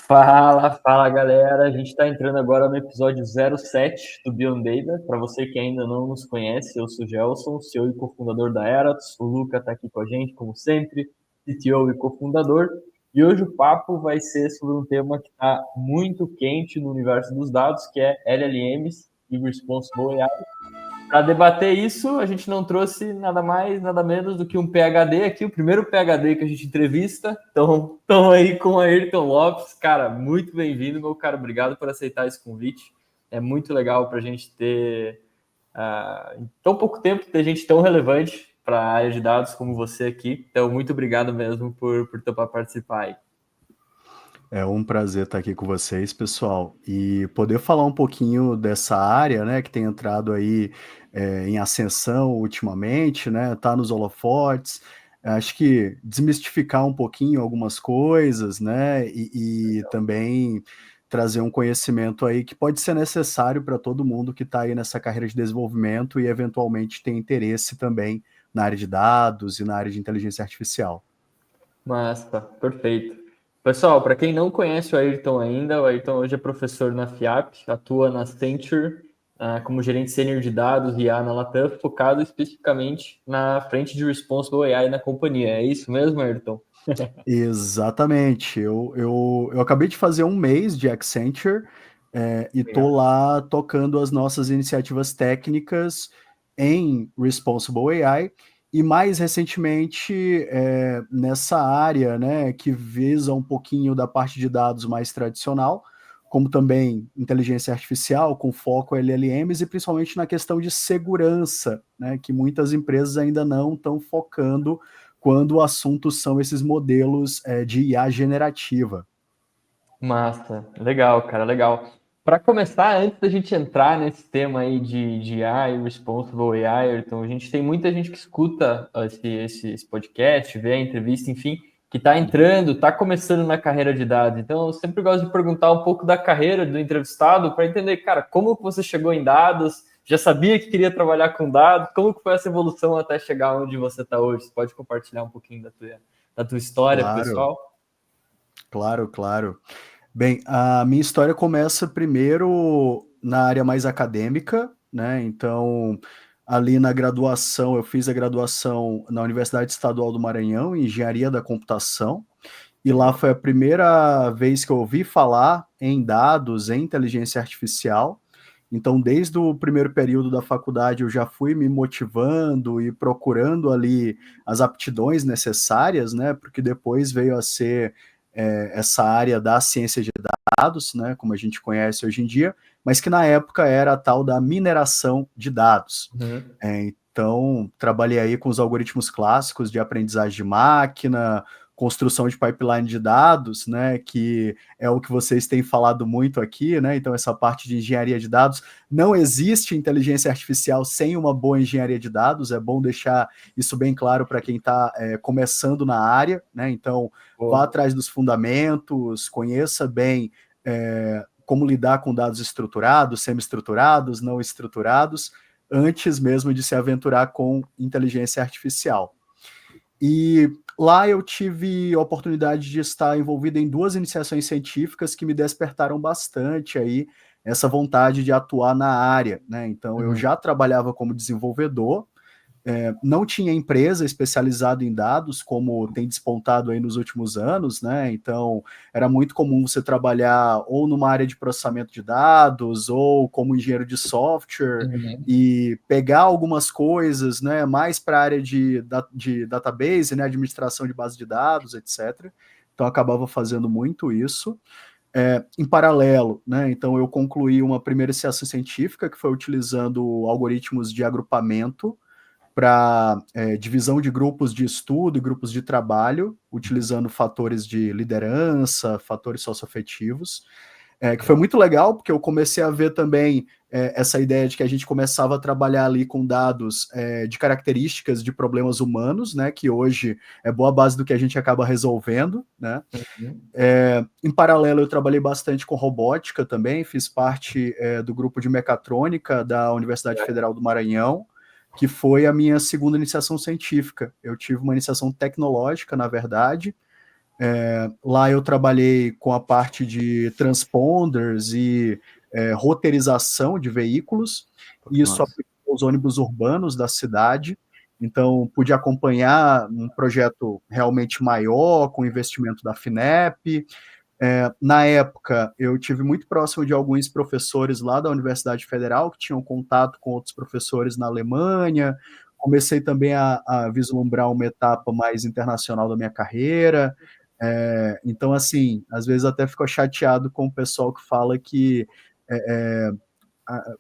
Fala galera, a gente está entrando agora no episódio 07 do Beyond Data. Para você que ainda não nos conhece, eu sou o Gelson, CEO e cofundador da Eratos. O Luca está aqui com a gente, como sempre, CTO e cofundador. E hoje o papo vai ser sobre um tema que está muito quente no universo dos dados, que é LLMs e Responsible AI. Para debater isso, a gente não trouxe nada mais, nada menos do que um PhD aqui, o primeiro PhD que a gente entrevista. Então, estão aí com o Ayrton Lopes. Cara, muito bem-vindo, meu cara. Obrigado por aceitar esse convite. É muito legal para a gente ter, em tão pouco tempo, ter gente tão relevante para a área de dados como você aqui. Então, muito obrigado mesmo por topar participar aí. É um prazer estar aqui com vocês, pessoal, e poder falar um pouquinho dessa área, né, que tem entrado aí em ascensão ultimamente, né, tá nos holofotes. Acho que desmistificar um pouquinho algumas coisas, né, e também trazer um conhecimento aí que pode ser necessário para todo mundo que está aí nessa carreira de desenvolvimento e eventualmente tem interesse também na área de dados e na área de inteligência artificial. Massa, perfeito. Pessoal, para quem não conhece o Ayrton ainda, o Ayrton hoje é professor na FIAP, atua na Accenture como gerente sênior de dados e IA na Latam, focado especificamente na frente de Responsible AI na companhia. É isso mesmo, Ayrton? Exatamente. Eu acabei de fazer um mês de Accenture, e tô Legal. lá tocando as nossas iniciativas técnicas em Responsible AI e mais recentemente nessa área, né, que visa um pouquinho da parte de dados mais tradicional, como também inteligência artificial com foco em LLMs e principalmente na questão de segurança, né, que muitas empresas ainda não estão focando quando o assunto são esses modelos de IA generativa. Massa, legal, cara, legal. Para começar, antes da gente entrar nesse tema aí de AI, Responsible AI, Ayrton, a gente tem muita gente que escuta esse podcast, vê a entrevista, enfim, que está entrando, está começando na carreira de dados. Então, eu sempre gosto de perguntar um pouco da carreira do entrevistado para entender, cara, como que você chegou em dados? Já sabia que queria trabalhar com dados? Como que foi essa evolução até chegar onde você está hoje? Você pode compartilhar um pouquinho da tua história, Claro, pessoal? claro, claro. Bem, a minha história começa primeiro na área mais acadêmica, né? Então, ali na graduação, eu fiz a graduação na Universidade Estadual do Maranhão, em Engenharia da Computação, e lá Legal. foi a primeira vez que eu ouvi falar em dados, em inteligência artificial. Então, desde o primeiro período da faculdade, eu já fui me motivando e procurando ali as aptidões necessárias, né? Porque depois veio a ser essa área da ciência de dados, né? Como a gente conhece hoje em dia, mas que na época era a tal da mineração de dados. Uhum. Então, trabalhei aí com os algoritmos clássicos de aprendizagem de máquina, construção de pipeline de dados, né, que é o que vocês têm falado muito aqui, né? Então, essa parte de engenharia de dados, não existe inteligência artificial sem uma boa engenharia de dados, é bom deixar isso bem claro para quem está começando na área, né? Então, vá Boa. atrás dos fundamentos, conheça bem como lidar com dados estruturados, semi-estruturados, não estruturados, antes mesmo de se aventurar com inteligência artificial. E lá eu tive a oportunidade de estar envolvido em duas iniciações científicas que me despertaram bastante aí essa vontade de atuar na área, né? Então eu Uhum. já trabalhava como desenvolvedor, não tinha empresa especializada em dados, como tem despontado aí nos últimos anos, né? Então, era muito comum você trabalhar ou numa área de processamento de dados, ou como engenheiro de software, Uhum. e pegar algumas coisas, né? Mais para a área de database, né? Administração de base de dados, etc. Então, eu acabava fazendo muito isso. Em paralelo, né? Então, eu concluí uma primeira iniciação científica que foi utilizando algoritmos de agrupamento para divisão de grupos de estudo e grupos de trabalho, utilizando fatores de liderança, fatores socioafetivos, que foi muito legal, porque eu comecei a ver também essa ideia de que a gente começava a trabalhar ali com dados de características de problemas humanos, né, que hoje é boa base do que a gente acaba resolvendo, né. Uhum. Em paralelo, eu trabalhei bastante com robótica também, fiz parte do grupo de mecatrônica da Universidade Federal do Maranhão, que foi a minha segunda iniciação científica. Eu tive uma iniciação tecnológica, na verdade, Lá eu trabalhei com a parte de transponders e roteirização de veículos, e isso Nossa. aplicou aos ônibus urbanos da cidade. Então, pude acompanhar um projeto realmente maior, com investimento da FINEP. Na época, eu tive muito próximo de alguns professores lá da Universidade Federal, que tinham contato com outros professores na Alemanha. Comecei também a vislumbrar uma etapa mais internacional da minha carreira. Então, assim, às vezes até fico chateado com o pessoal que fala que é, a,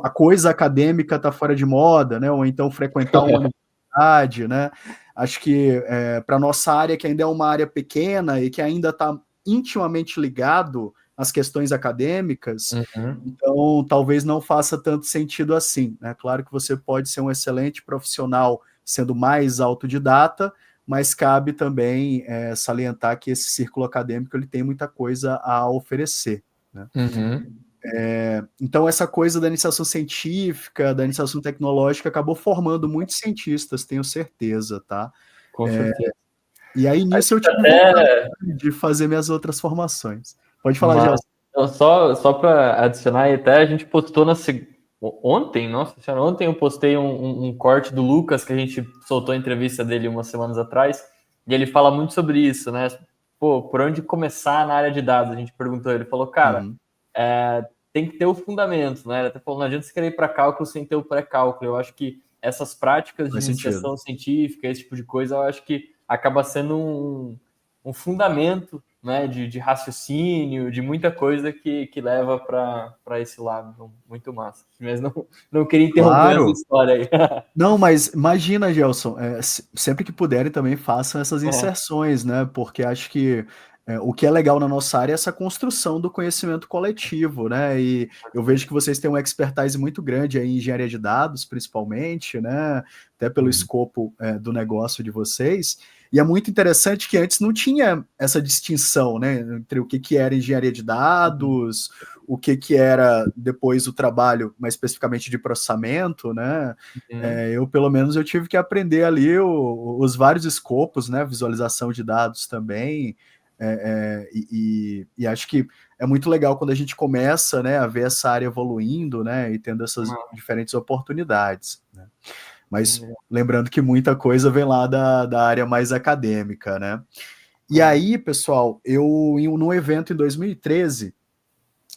a coisa acadêmica está fora de moda, né? Ou então frequentar uma universidade, né? Acho que para a nossa área, que ainda é uma área pequena e que ainda está intimamente ligado às questões acadêmicas, Uhum. então talvez não faça tanto sentido assim, né? Claro que você pode ser um excelente profissional sendo mais autodidata, mas cabe também salientar que esse círculo acadêmico ele tem muita coisa a oferecer, né? Uhum. Então, essa coisa da iniciação científica, da iniciação tecnológica, acabou formando muitos cientistas, tenho certeza, tá? Com certeza. E aí, nisso, eu tive vontade Até de fazer minhas outras formações. Pode falar, Mas Gelson. então, só para adicionar, e até a gente postou ontem, nossa senhora, ontem eu postei um corte do Lucas, que a gente soltou a entrevista dele umas semanas atrás, e ele fala muito sobre isso, né? Pô, por onde começar na área de dados? A gente perguntou, ele falou, cara, Uhum. tem que ter o fundamento, né? Ele até falou, não adianta você querer ir para cálculo sem ter o pré-cálculo. Eu acho que essas práticas de Faz sentido. iniciação científica, esse tipo de coisa, eu acho que acaba sendo um fundamento, né, de raciocínio, de muita coisa que leva para esse lado. Então, muito massa. Mas não queria interromper essa Claro. história aí. Não, mas imagina, Gelson, sempre que puderem também façam essas inserções, né? Porque acho que o que é legal na nossa área é essa construção do conhecimento coletivo, né? E eu vejo que vocês têm uma expertise muito grande aí em engenharia de dados, principalmente, né? Até pelo escopo do negócio de vocês. E é muito interessante que antes não tinha essa distinção, né? Entre o que era engenharia de dados, o que era depois o trabalho, mais especificamente de processamento, né? Eu, pelo menos, eu tive que aprender ali os vários escopos, né? Visualização de dados também. E acho que é muito legal quando a gente começa, né, a ver essa área evoluindo, né, e tendo essas diferentes oportunidades, né? Mas lembrando que muita coisa vem lá da área mais acadêmica, né? E aí, pessoal, num evento em 2013,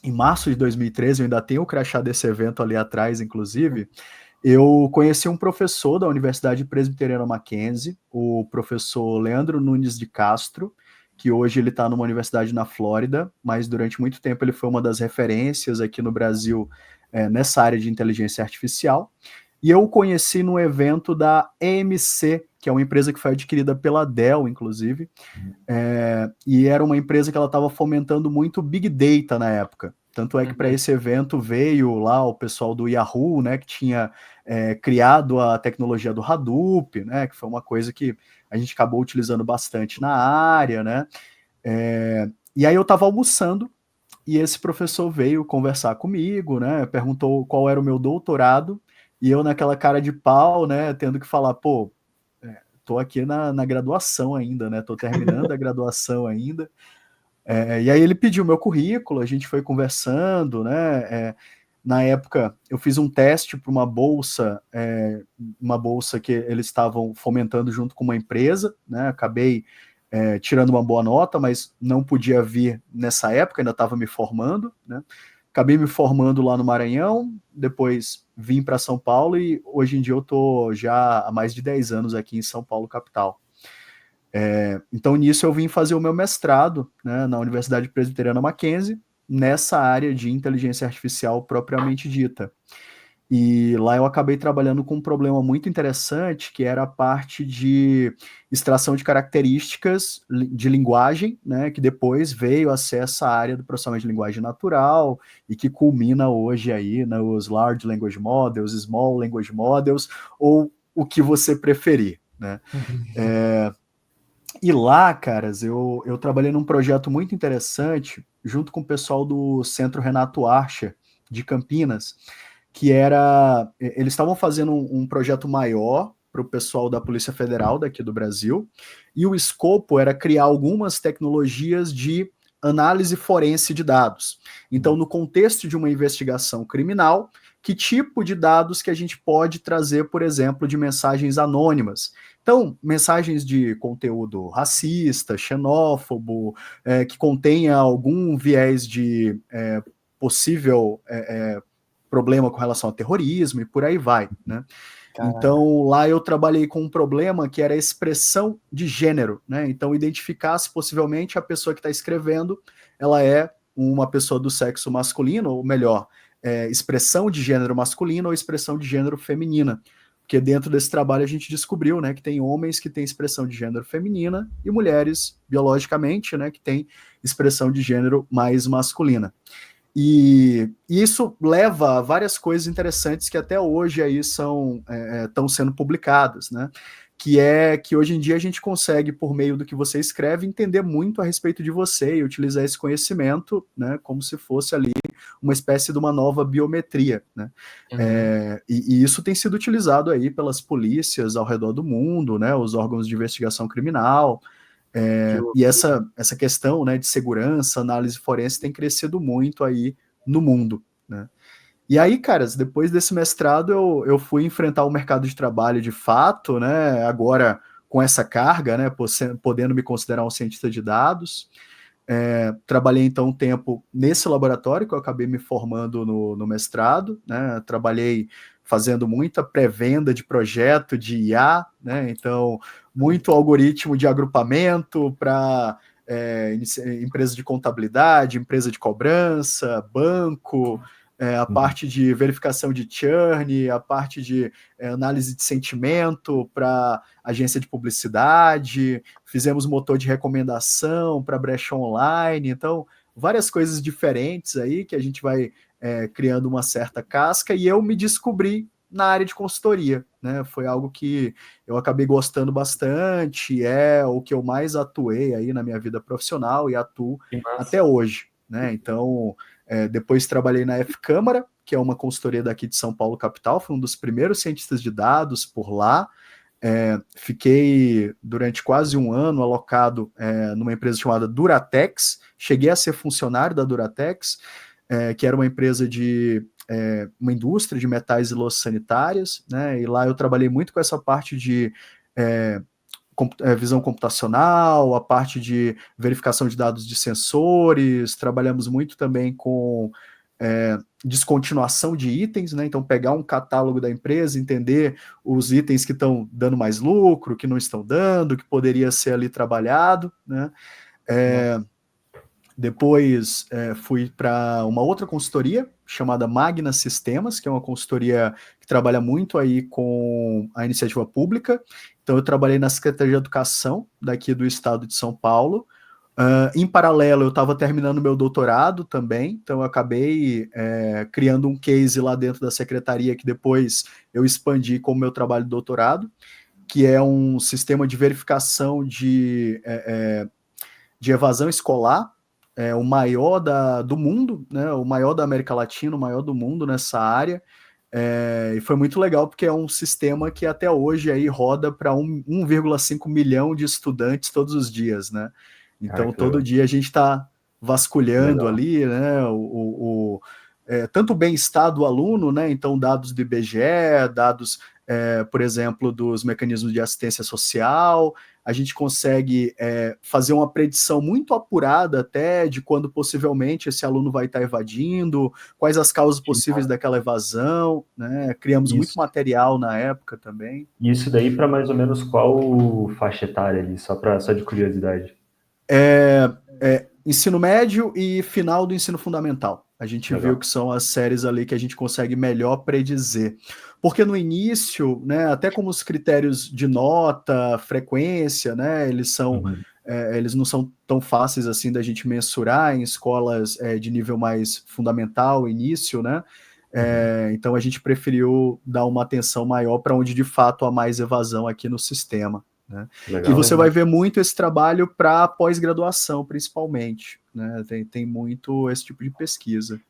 em março de 2013, eu ainda tenho o crachá desse evento ali atrás, inclusive, eu conheci um professor da Universidade Presbiteriana Mackenzie, o professor Leandro Nunes de Castro, que hoje ele está numa universidade na Flórida, mas durante muito tempo ele foi uma das referências aqui no Brasil nessa área de inteligência artificial. E eu o conheci no evento da EMC, que é uma empresa que foi adquirida pela Dell, inclusive, e era uma empresa que ela estava fomentando muito Big Data na época. Tanto é que para esse evento veio lá o pessoal do Yahoo, né, que tinha criado a tecnologia do Hadoop, né, que foi uma coisa que a gente acabou utilizando bastante na área, né. E aí eu estava almoçando e esse professor veio conversar comigo, né, perguntou qual era o meu doutorado e eu naquela cara de pau, né, tendo que falar, pô, tô aqui na graduação ainda, né, tô terminando a graduação ainda. E aí ele pediu meu currículo, a gente foi conversando, né? Na época eu fiz um teste para uma bolsa que eles estavam fomentando junto com uma empresa, né? Acabei tirando uma boa nota, mas não podia vir nessa época, ainda estava me formando, né? Acabei me formando lá no Maranhão, depois vim para São Paulo e hoje em dia eu estou já há mais de 10 anos aqui em São Paulo, capital. Então, nisso eu vim fazer o meu mestrado, né, na Universidade Presbiteriana Mackenzie, nessa área de inteligência artificial propriamente dita. E lá eu acabei trabalhando com um problema muito interessante, que era a parte de extração de características de linguagem, né, que depois veio a ser essa área do processamento de linguagem natural e que culmina hoje aí nos Large Language Models, Small Language Models, ou o que você preferir, né? E lá, caras, eu trabalhei num projeto muito interessante, junto com o pessoal do Centro Renato Archer, de Campinas, que era. Eles estavam fazendo um projeto maior para o pessoal da Polícia Federal daqui do Brasil, e o escopo era criar algumas tecnologias de análise forense de dados. Então, no contexto de uma investigação criminal, que tipo de dados que a gente pode trazer, por exemplo, de mensagens anônimas? Então, mensagens de conteúdo racista, xenófobo, que contenha algum viés de possível problema com relação ao terrorismo e por aí vai, né? Caraca. Então, lá eu trabalhei com um problema que era a expressão de gênero, né? Então, identificar se possivelmente a pessoa que está escrevendo, ela é uma pessoa do sexo masculino, ou melhor, expressão de gênero masculino ou expressão de gênero feminina. Porque dentro desse trabalho a gente descobriu, né, que tem homens que têm expressão de gênero feminina e mulheres, biologicamente, né, que têm expressão de gênero mais masculina. E isso leva a várias coisas interessantes que até hoje aí estão sendo publicadas, né? Que é que hoje em dia a gente consegue, por meio do que você escreve, entender muito a respeito de você e utilizar esse conhecimento, né, como se fosse ali uma espécie de uma nova biometria, né? E isso tem sido utilizado aí pelas polícias ao redor do mundo, né? Os órgãos de investigação criminal. E essa questão, né, de segurança, análise forense tem crescido muito aí no mundo, né? E aí, caras, depois desse mestrado eu fui enfrentar o mercado de trabalho de fato, né, agora com essa carga, né, podendo me considerar um cientista de dados. Trabalhei então um tempo nesse laboratório que eu acabei me formando no mestrado, né, trabalhei fazendo muita pré-venda de projeto de IA, né, então muito algoritmo de agrupamento para empresa de contabilidade, empresa de cobrança, banco, a parte de verificação de churn, a parte de análise de sentimento para agência de publicidade, fizemos motor de recomendação para brecha online, então várias coisas diferentes aí que a gente vai criando uma certa casca, e eu me descobri na área de consultoria, né? Foi algo que eu acabei gostando bastante, é o que eu mais atuei aí na minha vida profissional e atuo até hoje, né? Então, depois trabalhei na F-Câmara, que é uma consultoria daqui de São Paulo, capital, fui um dos primeiros cientistas de dados por lá. Fiquei durante quase um ano alocado numa empresa chamada Duratex, cheguei a ser funcionário da Duratex, que era uma empresa de uma indústria de metais e louças sanitárias, né? E lá eu trabalhei muito com essa parte de visão computacional, a parte de verificação de dados de sensores, trabalhamos muito também com descontinuação de itens, né? Então pegar um catálogo da empresa, entender os itens que estão dando mais lucro, que não estão dando, que poderia ser ali trabalhado, né? Depois fui para uma outra consultoria chamada Magna Sistemas, que é uma consultoria que trabalha muito aí com a iniciativa pública. Então eu trabalhei na Secretaria de Educação daqui do estado de São Paulo. Em paralelo, eu estava terminando meu doutorado também, então eu acabei criando um case lá dentro da secretaria que depois eu expandi como meu trabalho de doutorado, que é um sistema de verificação de evasão escolar, o maior do mundo, né, o maior da América Latina, o maior do mundo nessa área, e foi muito legal porque é um sistema que até hoje aí roda para 1,5 milhão de estudantes todos os dias, né? Então todo dia a gente está vasculhando ali, né, tanto o bem-estar do aluno, né, então dados do IBGE, dados, por exemplo, dos mecanismos de assistência social, a gente consegue fazer uma predição muito apurada até de quando possivelmente esse aluno vai estar evadindo, quais as causas possíveis daquela evasão, né? Criamos muito material na época também. E isso daí para mais ou menos qual faixa etária ali, só de curiosidade? Ensino médio e final do ensino fundamental. A gente viu que são as séries ali que a gente consegue melhor predizer. Porque no início, né, até como os critérios de nota, frequência, né, eles não são tão fáceis assim da gente mensurar em escolas de nível mais fundamental, início, né? Então a gente preferiu dar uma atenção maior para onde de fato há mais evasão aqui no sistema. Né? E você vai ver muito esse trabalho para pós-graduação, principalmente, né? Tem muito esse tipo de pesquisa.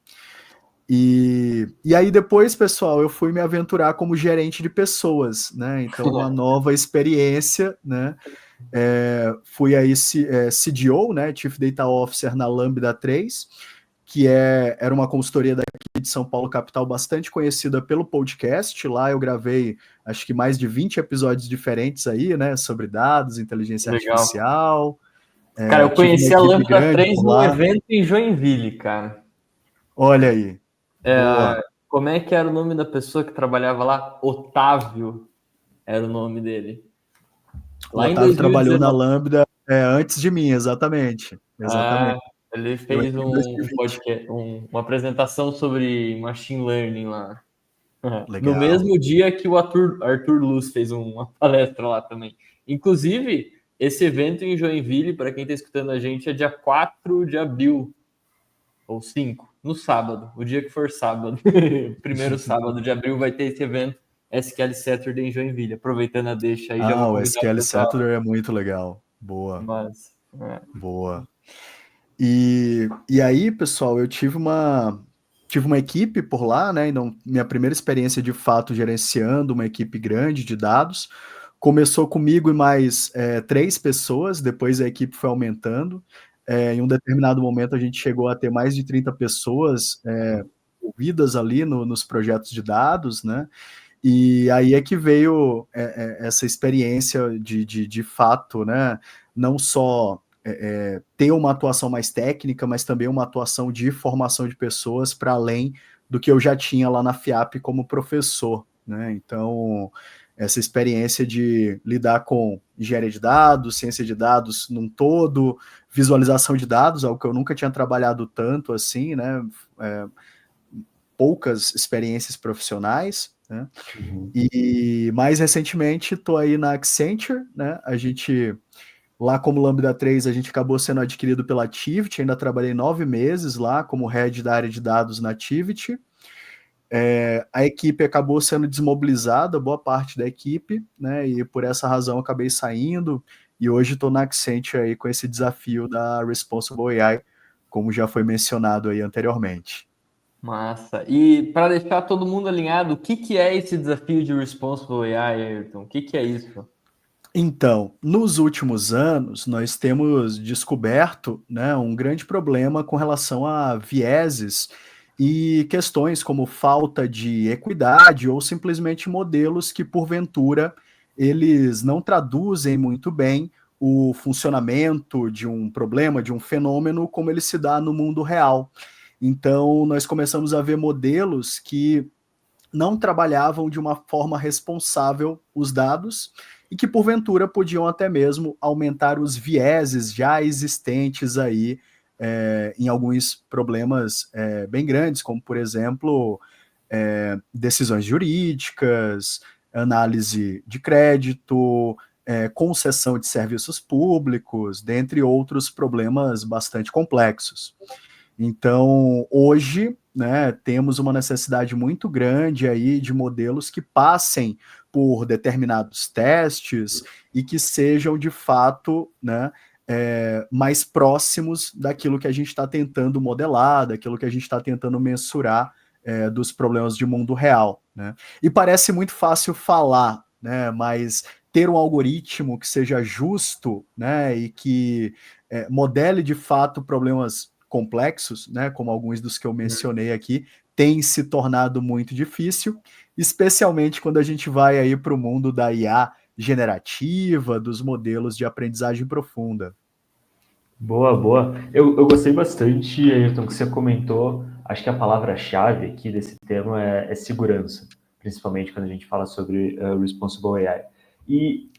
E aí depois, pessoal, eu fui me aventurar como gerente de pessoas, né? Então, uma nova experiência, né? Fui aí CDO, né? Chief Data Officer na Lambda 3, que era uma consultoria daqui de São Paulo, capital, bastante conhecida pelo podcast. Lá eu gravei, acho que mais de 20 episódios diferentes aí, né? Sobre dados, inteligência Legal. artificial. Cara, eu Tive uma conheci a equipe Lambda grande 3 por num lá. evento em Joinville, cara. Olha aí. Boa. Como é que era o nome da pessoa que trabalhava lá? Otávio era o nome dele. O Lá em Otávio trabalhou na 2019. Lambda antes de mim, exatamente. Ah, Exatamente. ele Eu fez entrei em um 2020. podcast, uma apresentação sobre machine learning lá. No Legal. mesmo dia que o Arthur Luz fez uma palestra lá também. Inclusive, esse evento em Joinville, para quem está escutando a gente, é dia 4 de abril, ou 5, no sábado, o dia que for sábado. Primeiro sábado de abril vai ter esse evento SQL Saturday em Joinville. Aproveitando a deixa aí, já vou O convidar o SQL pessoal. Saturday é muito legal. Boa, Mas, boa. E aí, pessoal, eu tive uma equipe por lá, né? Então, minha primeira experiência de fato gerenciando uma equipe grande de dados. Começou comigo e mais 3 pessoas, depois a equipe foi aumentando. Em um determinado momento, a gente chegou a ter mais de 30 pessoas envolvidas ali nos projetos de dados, né? E aí é que veio essa experiência de fato, né? Não só ter uma atuação mais técnica, mas também uma atuação de formação de pessoas para além do que eu já tinha lá na FIAP como professor, né? Então, essa experiência de lidar com engenharia de dados, ciência de dados num todo, visualização de dados, algo que eu nunca tinha trabalhado tanto assim, né? Poucas experiências profissionais, né? E mais recentemente estou aí na Accenture, né? A gente, lá como Lambda 3, a gente acabou sendo adquirido pela Activity, ainda trabalhei 9 meses lá como head da área de dados na Activity. A equipe acabou sendo desmobilizada, boa parte da equipe, né? E por essa razão acabei saindo, e hoje estou na Accenture aí com esse desafio da Responsible AI, como já foi mencionado aí anteriormente. massa. E para deixar todo mundo alinhado, o que é esse desafio de Responsible AI, Ayrton? O que é isso? Então, nos últimos anos, nós temos descoberto, né, um grande problema com relação a vieses e questões como falta de equidade ou simplesmente modelos que, porventura, eles não traduzem muito bem o funcionamento de um problema, de um fenômeno, como ele se dá no mundo real. Então, nós começamos a ver modelos que não trabalhavam de uma forma responsável os dados e que, porventura, podiam até mesmo aumentar os vieses já existentes aí em alguns problemas bem grandes, como, por exemplo, decisões jurídicas, análise de crédito, concessão de serviços públicos, dentre outros problemas bastante complexos. Então, hoje, né, temos uma necessidade muito grande aí de modelos que passem por determinados testes e que sejam, de fato, né, mais próximos daquilo que a gente está tentando modelar, daquilo que a gente está tentando mensurar dos problemas de mundo real, né? E parece muito fácil falar, né, mas ter um algoritmo que seja justo, né, e que modele de fato problemas complexos, né, como alguns dos que eu mencionei aqui, tem se tornado muito difícil, especialmente quando a gente vai aí para o mundo da IA generativa, dos modelos de aprendizagem profunda. Boa, boa. Eu gostei bastante, Ayrton, que você comentou. Acho que a palavra-chave aqui desse tema é segurança, principalmente quando a gente fala sobre Responsible AI. E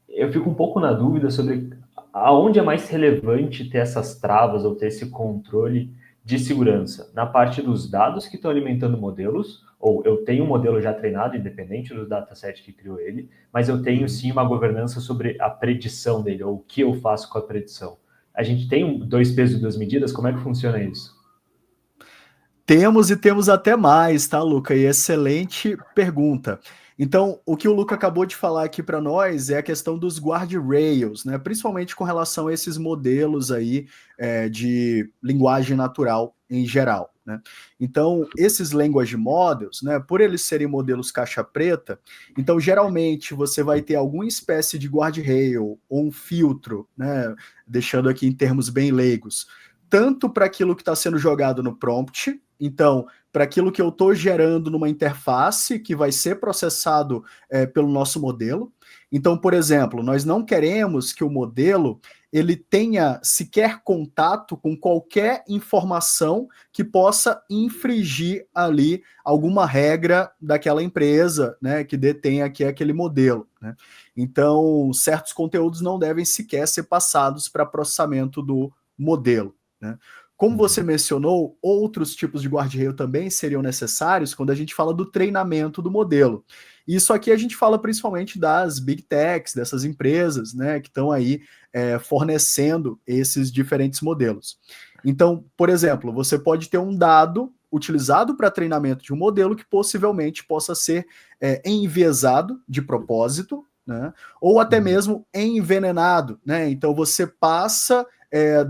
eu fico um pouco na dúvida sobre aonde é mais relevante ter essas travas ou ter esse controle de segurança. Na parte dos dados que estão alimentando modelos, ou eu tenho um modelo já treinado, independente do dataset que criou ele, mas eu tenho sim uma governança sobre a predição dele, ou o que eu faço com a predição. A gente tem 2 pesos e 2 medidas? Como é que funciona isso? Temos e temos até mais, tá, Luca? E excelente pergunta. Então, o que o Luca acabou de falar aqui para nós é a questão dos guardrails, né? Principalmente com relação a esses modelos aí de linguagem natural em geral, né? né? Então, esses language models, né, por eles serem modelos caixa preta, então geralmente você vai ter alguma espécie de guardrail ou um filtro, né, deixando aqui em termos bem leigos, tanto para aquilo que está sendo jogado no prompt, então, para aquilo que eu estou gerando numa interface que vai ser processado pelo nosso modelo. Então, por exemplo, nós não queremos que o modelo ele tenha sequer contato com qualquer informação que possa infringir ali alguma regra daquela empresa, né, que detém aqui aquele modelo, né? Então, certos conteúdos não devem sequer ser passados para processamento do modelo, né? Como você mencionou, outros tipos de guardrail também seriam necessários quando a gente fala do treinamento do modelo. Isso aqui a gente fala principalmente das big techs, dessas empresas, né, que estão aí fornecendo esses diferentes modelos. Então, por exemplo, você pode ter um dado utilizado para treinamento de um modelo que possivelmente possa ser enviesado de propósito, né, ou até mesmo envenenado, né? Então você passa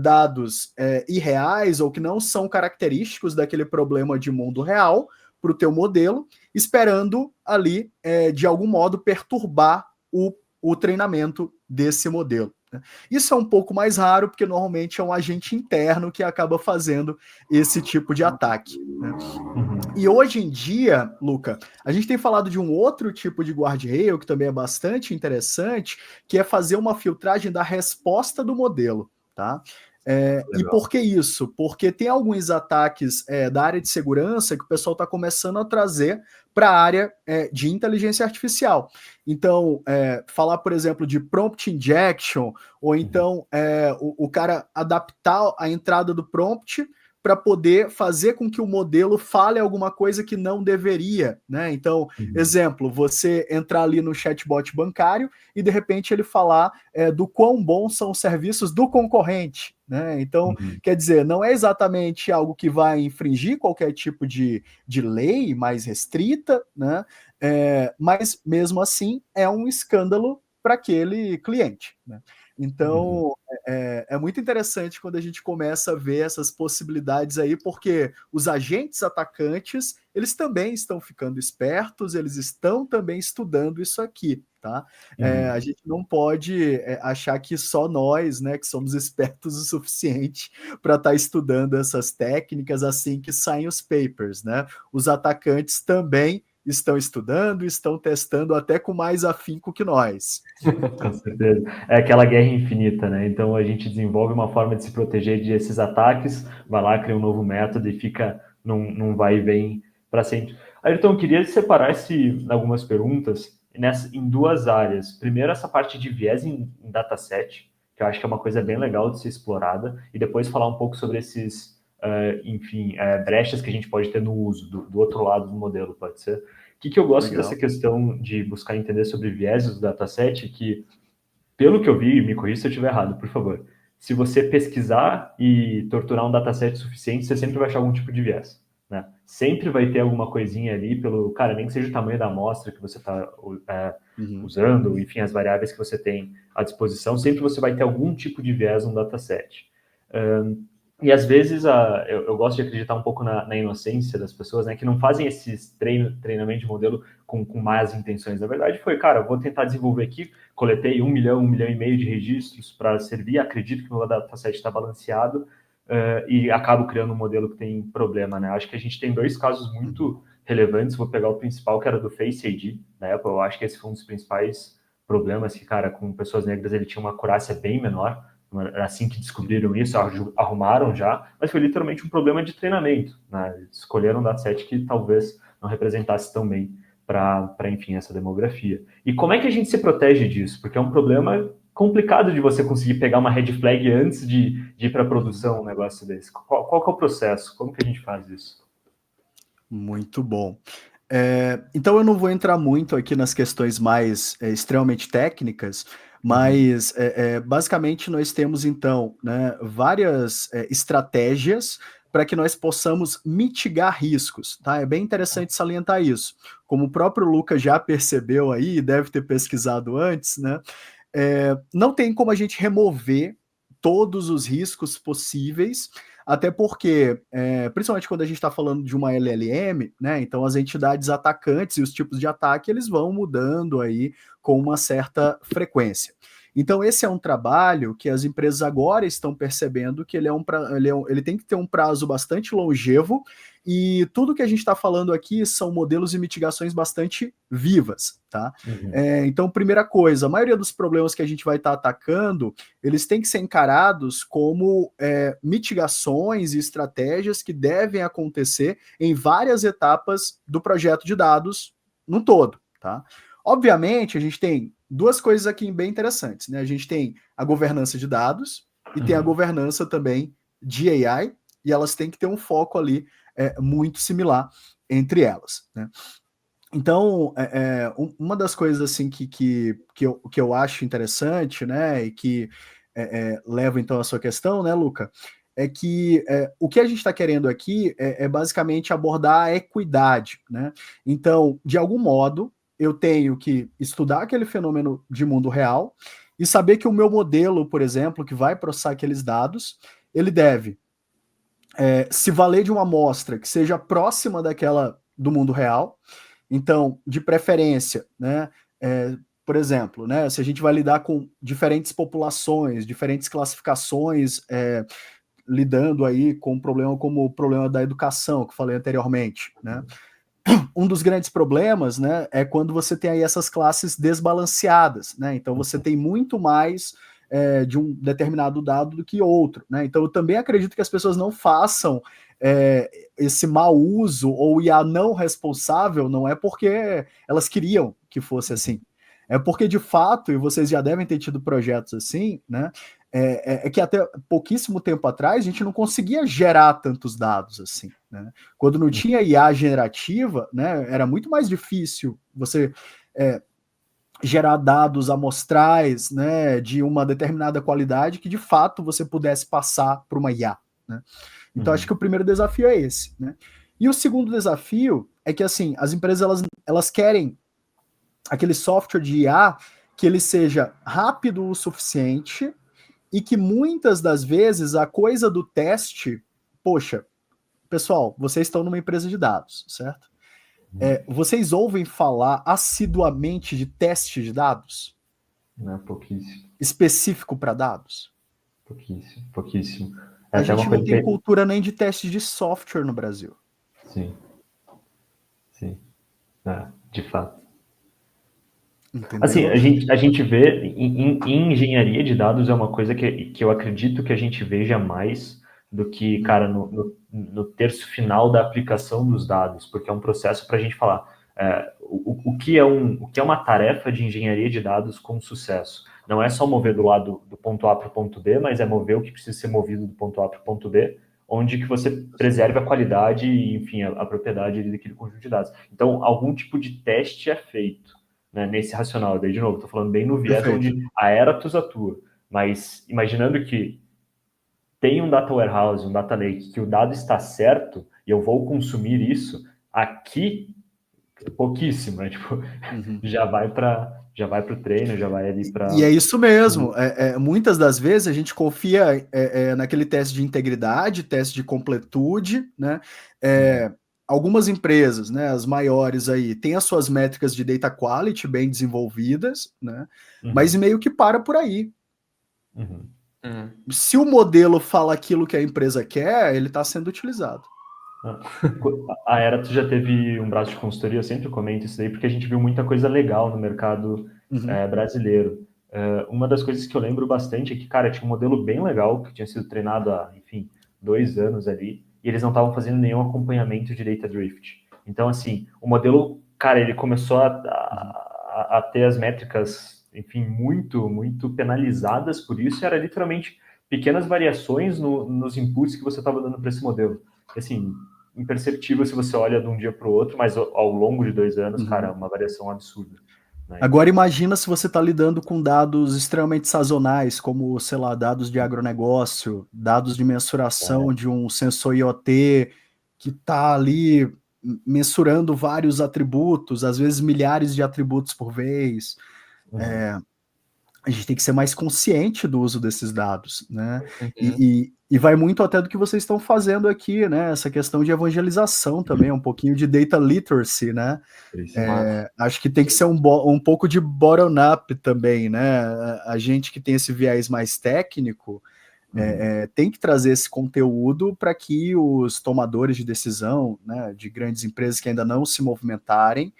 dados irreais ou que não são característicos daquele problema de mundo real para o teu modelo, esperando ali, de algum modo, perturbar o treinamento desse modelo. Isso é um pouco mais raro, porque normalmente é um agente interno que acaba fazendo esse tipo de ataque, né? E hoje em dia, Luca, a gente tem falado de um outro tipo de guardrail que também é bastante interessante, que é fazer uma filtragem da resposta do modelo, tá? E por que isso? Porque tem alguns ataques da área de segurança que o pessoal está começando a trazer para a área de inteligência artificial. Então, falar, por exemplo, de prompt injection, ou então o cara adaptar a entrada do prompt para poder fazer com que o modelo fale alguma coisa que não deveria, né? Então, exemplo, você entrar ali no chatbot bancário e de repente ele falar do quão bons são os serviços do concorrente, né? Então, quer dizer, não é exatamente algo que vai infringir qualquer tipo de lei mais restrita, né? Mas mesmo assim é um escândalo para aquele cliente, né? Então, é muito interessante quando a gente começa a ver essas possibilidades aí, porque os agentes atacantes, eles também estão ficando espertos, eles estão também estudando isso aqui, tá? A gente não pode achar que só nós, né, que somos espertos o suficiente para estar estudando essas técnicas assim que saem os papers, né? Os atacantes também estão estudando, estão testando até com mais afinco que nós. Com certeza. É aquela guerra infinita, né? Então a gente desenvolve uma forma de se proteger desses ataques, vai lá, cria um novo método e fica num vai e vem para sempre. Ayrton, eu queria separar algumas perguntas em duas áreas. Primeiro, essa parte de viés em dataset, que eu acho que é uma coisa bem legal de ser explorada, e depois falar um pouco sobre esses, brechas que a gente pode ter no uso, do outro lado do modelo, pode ser? O que eu gosto Legal. dessa questão de buscar entender sobre vieses do dataset, que, pelo que eu vi, me corrija se eu estiver errado, por favor, se você pesquisar e torturar um dataset suficiente, você sempre vai achar algum tipo de viés, né? Sempre vai ter alguma coisinha ali cara, nem que seja o tamanho da amostra que você está usando, enfim, as variáveis que você tem à disposição, sempre você vai ter algum tipo de viés no dataset. E às vezes eu gosto de acreditar um pouco na inocência das pessoas, né, que não fazem esses treinamento de modelo com más intenções. Na verdade foi, cara, vou tentar desenvolver aqui, coletei 1 milhão e meio de registros para servir, acredito que o meu dataset está balanceado e acabo criando um modelo que tem problema, né? Acho que a gente tem dois casos muito relevantes, vou pegar o principal, que era do Face ID, da Apple. Eu acho que esse foi um dos principais problemas, que, cara, com pessoas negras ele tinha uma acurácia bem menor. Assim que descobriram isso, arrumaram já, mas foi literalmente um problema de treinamento, né? Escolheram um dataset que talvez não representasse tão bem para, enfim, essa demografia. E como é que a gente se protege disso? Porque é um problema complicado de você conseguir pegar uma red flag antes de ir para a produção, um negócio desse. Qual que é o processo? Como que a gente faz isso? Muito bom. Então eu não vou entrar muito aqui nas questões mais extremamente técnicas, mas basicamente nós temos então, né, várias estratégias para que nós possamos mitigar riscos, tá? É bem interessante salientar isso. Como o próprio Lucas já percebeu aí, deve ter pesquisado antes, né? Não tem como a gente remover todos os riscos possíveis, até porque, principalmente quando a gente está falando de uma LLM, né, então as entidades atacantes e os tipos de ataque, eles vão mudando aí com uma certa frequência. Então esse é um trabalho que as empresas agora estão percebendo que ele tem que ter um prazo bastante longevo, e tudo que a gente está falando aqui são modelos e mitigações bastante vivas, tá? Então, primeira coisa, a maioria dos problemas que a gente vai estar atacando, eles têm que ser encarados como mitigações e estratégias que devem acontecer em várias etapas do projeto de dados no todo, tá? Obviamente, a gente tem duas coisas aqui bem interessantes, né? A gente tem a governança de dados e tem a governança também de AI, e elas têm que ter um foco ali muito similar entre elas, né? Então, uma das coisas assim que eu acho interessante, né, e que leva então a sua questão, né, Luca, é que o que a gente está querendo aqui é basicamente abordar a equidade, né? Então, de algum modo, eu tenho que estudar aquele fenômeno de mundo real e saber que o meu modelo, por exemplo, que vai processar aqueles dados, ele deve se valer de uma amostra que seja próxima daquela do mundo real. Então, de preferência, né, por exemplo, né, se a gente vai lidar com diferentes populações, diferentes classificações, lidando aí com um problema como o problema da educação, que eu falei anteriormente, né? Um dos grandes problemas, né, é quando você tem aí essas classes desbalanceadas, né? Então você tem muito mais de um determinado dado do que outro, né? Então eu também acredito que as pessoas não façam esse mau uso ou IA não responsável, não é porque elas queriam que fosse assim. É porque, de fato, e vocês já devem ter tido projetos assim, né? É que até pouquíssimo tempo atrás a gente não conseguia gerar tantos dados assim, né? Quando não tinha IA generativa, né, era muito mais difícil você gerar dados amostrais, né, de uma determinada qualidade que de fato você pudesse passar para uma IA, né? Então acho que o primeiro desafio é esse, né? E o segundo desafio é que assim, as empresas elas querem aquele software de IA que ele seja rápido o suficiente e que muitas das vezes a coisa do teste, poxa, pessoal, vocês estão numa empresa de dados, certo? Vocês ouvem falar assiduamente de teste de dados? Não, pouquíssimo. Específico para dados? Pouquíssimo, pouquíssimo. A gente não tem cultura nem de teste de software no Brasil. Sim. Sim. De fato. Entendeu? Assim, a gente vê em engenharia de dados é uma coisa que eu acredito que a gente veja mais do que, cara, no terço final da aplicação dos dados, porque é um processo para a gente falar o que é uma tarefa de engenharia de dados com sucesso. Não é só mover do lado do ponto A para o ponto B, mas é mover o que precisa ser movido do ponto A para o ponto B, onde que você preserve a qualidade e, enfim, a propriedade daquele conjunto de dados. Então, algum tipo de teste é feito, né, nesse racional. Daí, de novo, estou falando bem no viés onde a Eratus atua. Mas imaginando que tem um data warehouse, um data lake, que o dado está certo e eu vou consumir isso, aqui, pouquíssimo, né? Tipo, já vai para o treino, já vai ali para... E é isso mesmo. Muitas das vezes a gente confia naquele teste de integridade, teste de completude, né? Algumas empresas, né, as maiores aí, têm as suas métricas de data quality bem desenvolvidas, né? Mas meio que para por aí. Se o modelo fala aquilo que a empresa quer, ele está sendo utilizado. A Eratus já teve um braço de consultoria, eu sempre comento isso daí, porque a gente viu muita coisa legal no mercado brasileiro. Uma das coisas que eu lembro bastante é que, cara, tinha um modelo bem legal, que tinha sido treinado há, enfim, 2 anos ali, e eles não estavam fazendo nenhum acompanhamento de data drift. Então, assim, o modelo, cara, ele começou a ter as métricas, enfim, muito, muito penalizadas por isso, e era literalmente pequenas variações nos inputs que você estava dando para esse modelo. Assim, imperceptível se você olha de um dia para o outro, mas ao longo de 2 anos, cara, é uma variação absurda. Né? Agora imagina se você está lidando com dados extremamente sazonais, como, sei lá, dados de agronegócio, dados de mensuração de um sensor IoT que está ali mensurando vários atributos, às vezes milhares de atributos por vez. a gente tem que ser mais consciente do uso desses dados, né? Uhum. E vai muito até do que vocês estão fazendo aqui, né? Essa questão de evangelização também, um pouquinho de data literacy, né? Acho que tem que ser um pouco de bottom-up também, né? A gente que tem esse viés mais técnico tem que trazer esse conteúdo para que os tomadores de decisão, né, de grandes empresas que ainda não se movimentaram,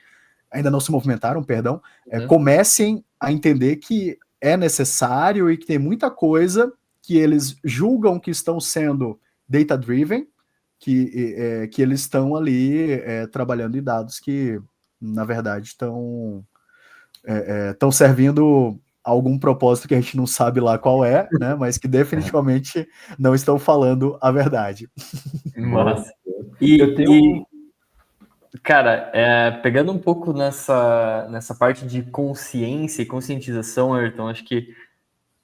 perdão, comecem a entender que é necessário e que tem muita coisa que eles julgam que estão sendo data-driven, que eles estão ali trabalhando em dados que, na verdade, estão servindo a algum propósito que a gente não sabe lá qual é, né? Mas que definitivamente não estão falando a verdade. Massa. Eu tenho Cara, pegando um pouco nessa parte de consciência e conscientização, Ayrton, acho que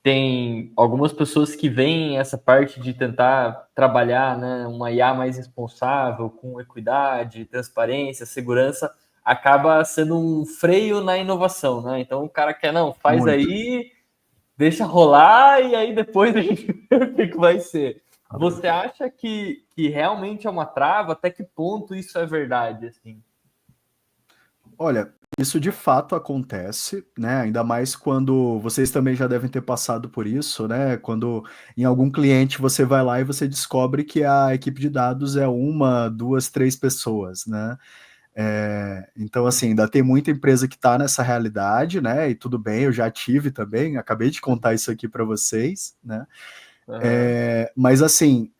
tem algumas pessoas que veem essa parte de tentar trabalhar, né, uma IA mais responsável, com equidade, transparência, segurança, acaba sendo um freio na inovação, né? Então o cara quer, não, faz Muito. aí, deixa rolar e aí depois a gente vê o que vai ser. Você acha que realmente é uma trava? Até que ponto isso é verdade, assim? Olha, isso de fato acontece, né? Ainda mais quando vocês também já devem ter passado por isso, né? Quando em algum cliente você vai lá e você descobre que a equipe de dados é uma, duas, três pessoas, né? Então, assim, ainda tem muita empresa que está nessa realidade, né? E tudo bem, eu já tive também, acabei de contar isso aqui para vocês, né? Mas, assim,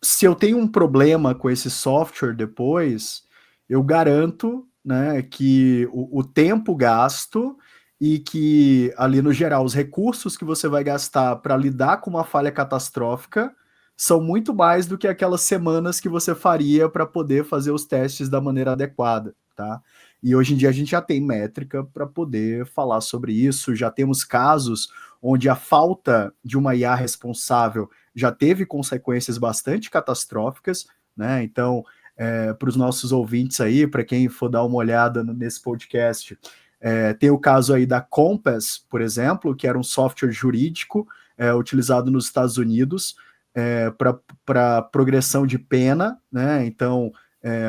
se eu tenho um problema com esse software depois, eu garanto, né, que o tempo gasto e que, ali no geral, os recursos que você vai gastar para lidar com uma falha catastrófica são muito mais do que aquelas semanas que você faria para poder fazer os testes da maneira adequada, tá? E hoje em dia a gente já tem métrica para poder falar sobre isso, já temos casos onde a falta de uma IA responsável já teve consequências bastante catastróficas, né? Então, para os nossos ouvintes aí, para quem for dar uma olhada nesse podcast, tem o caso aí da Compass, por exemplo, que era um software jurídico utilizado nos Estados Unidos para progressão de pena, né? Então,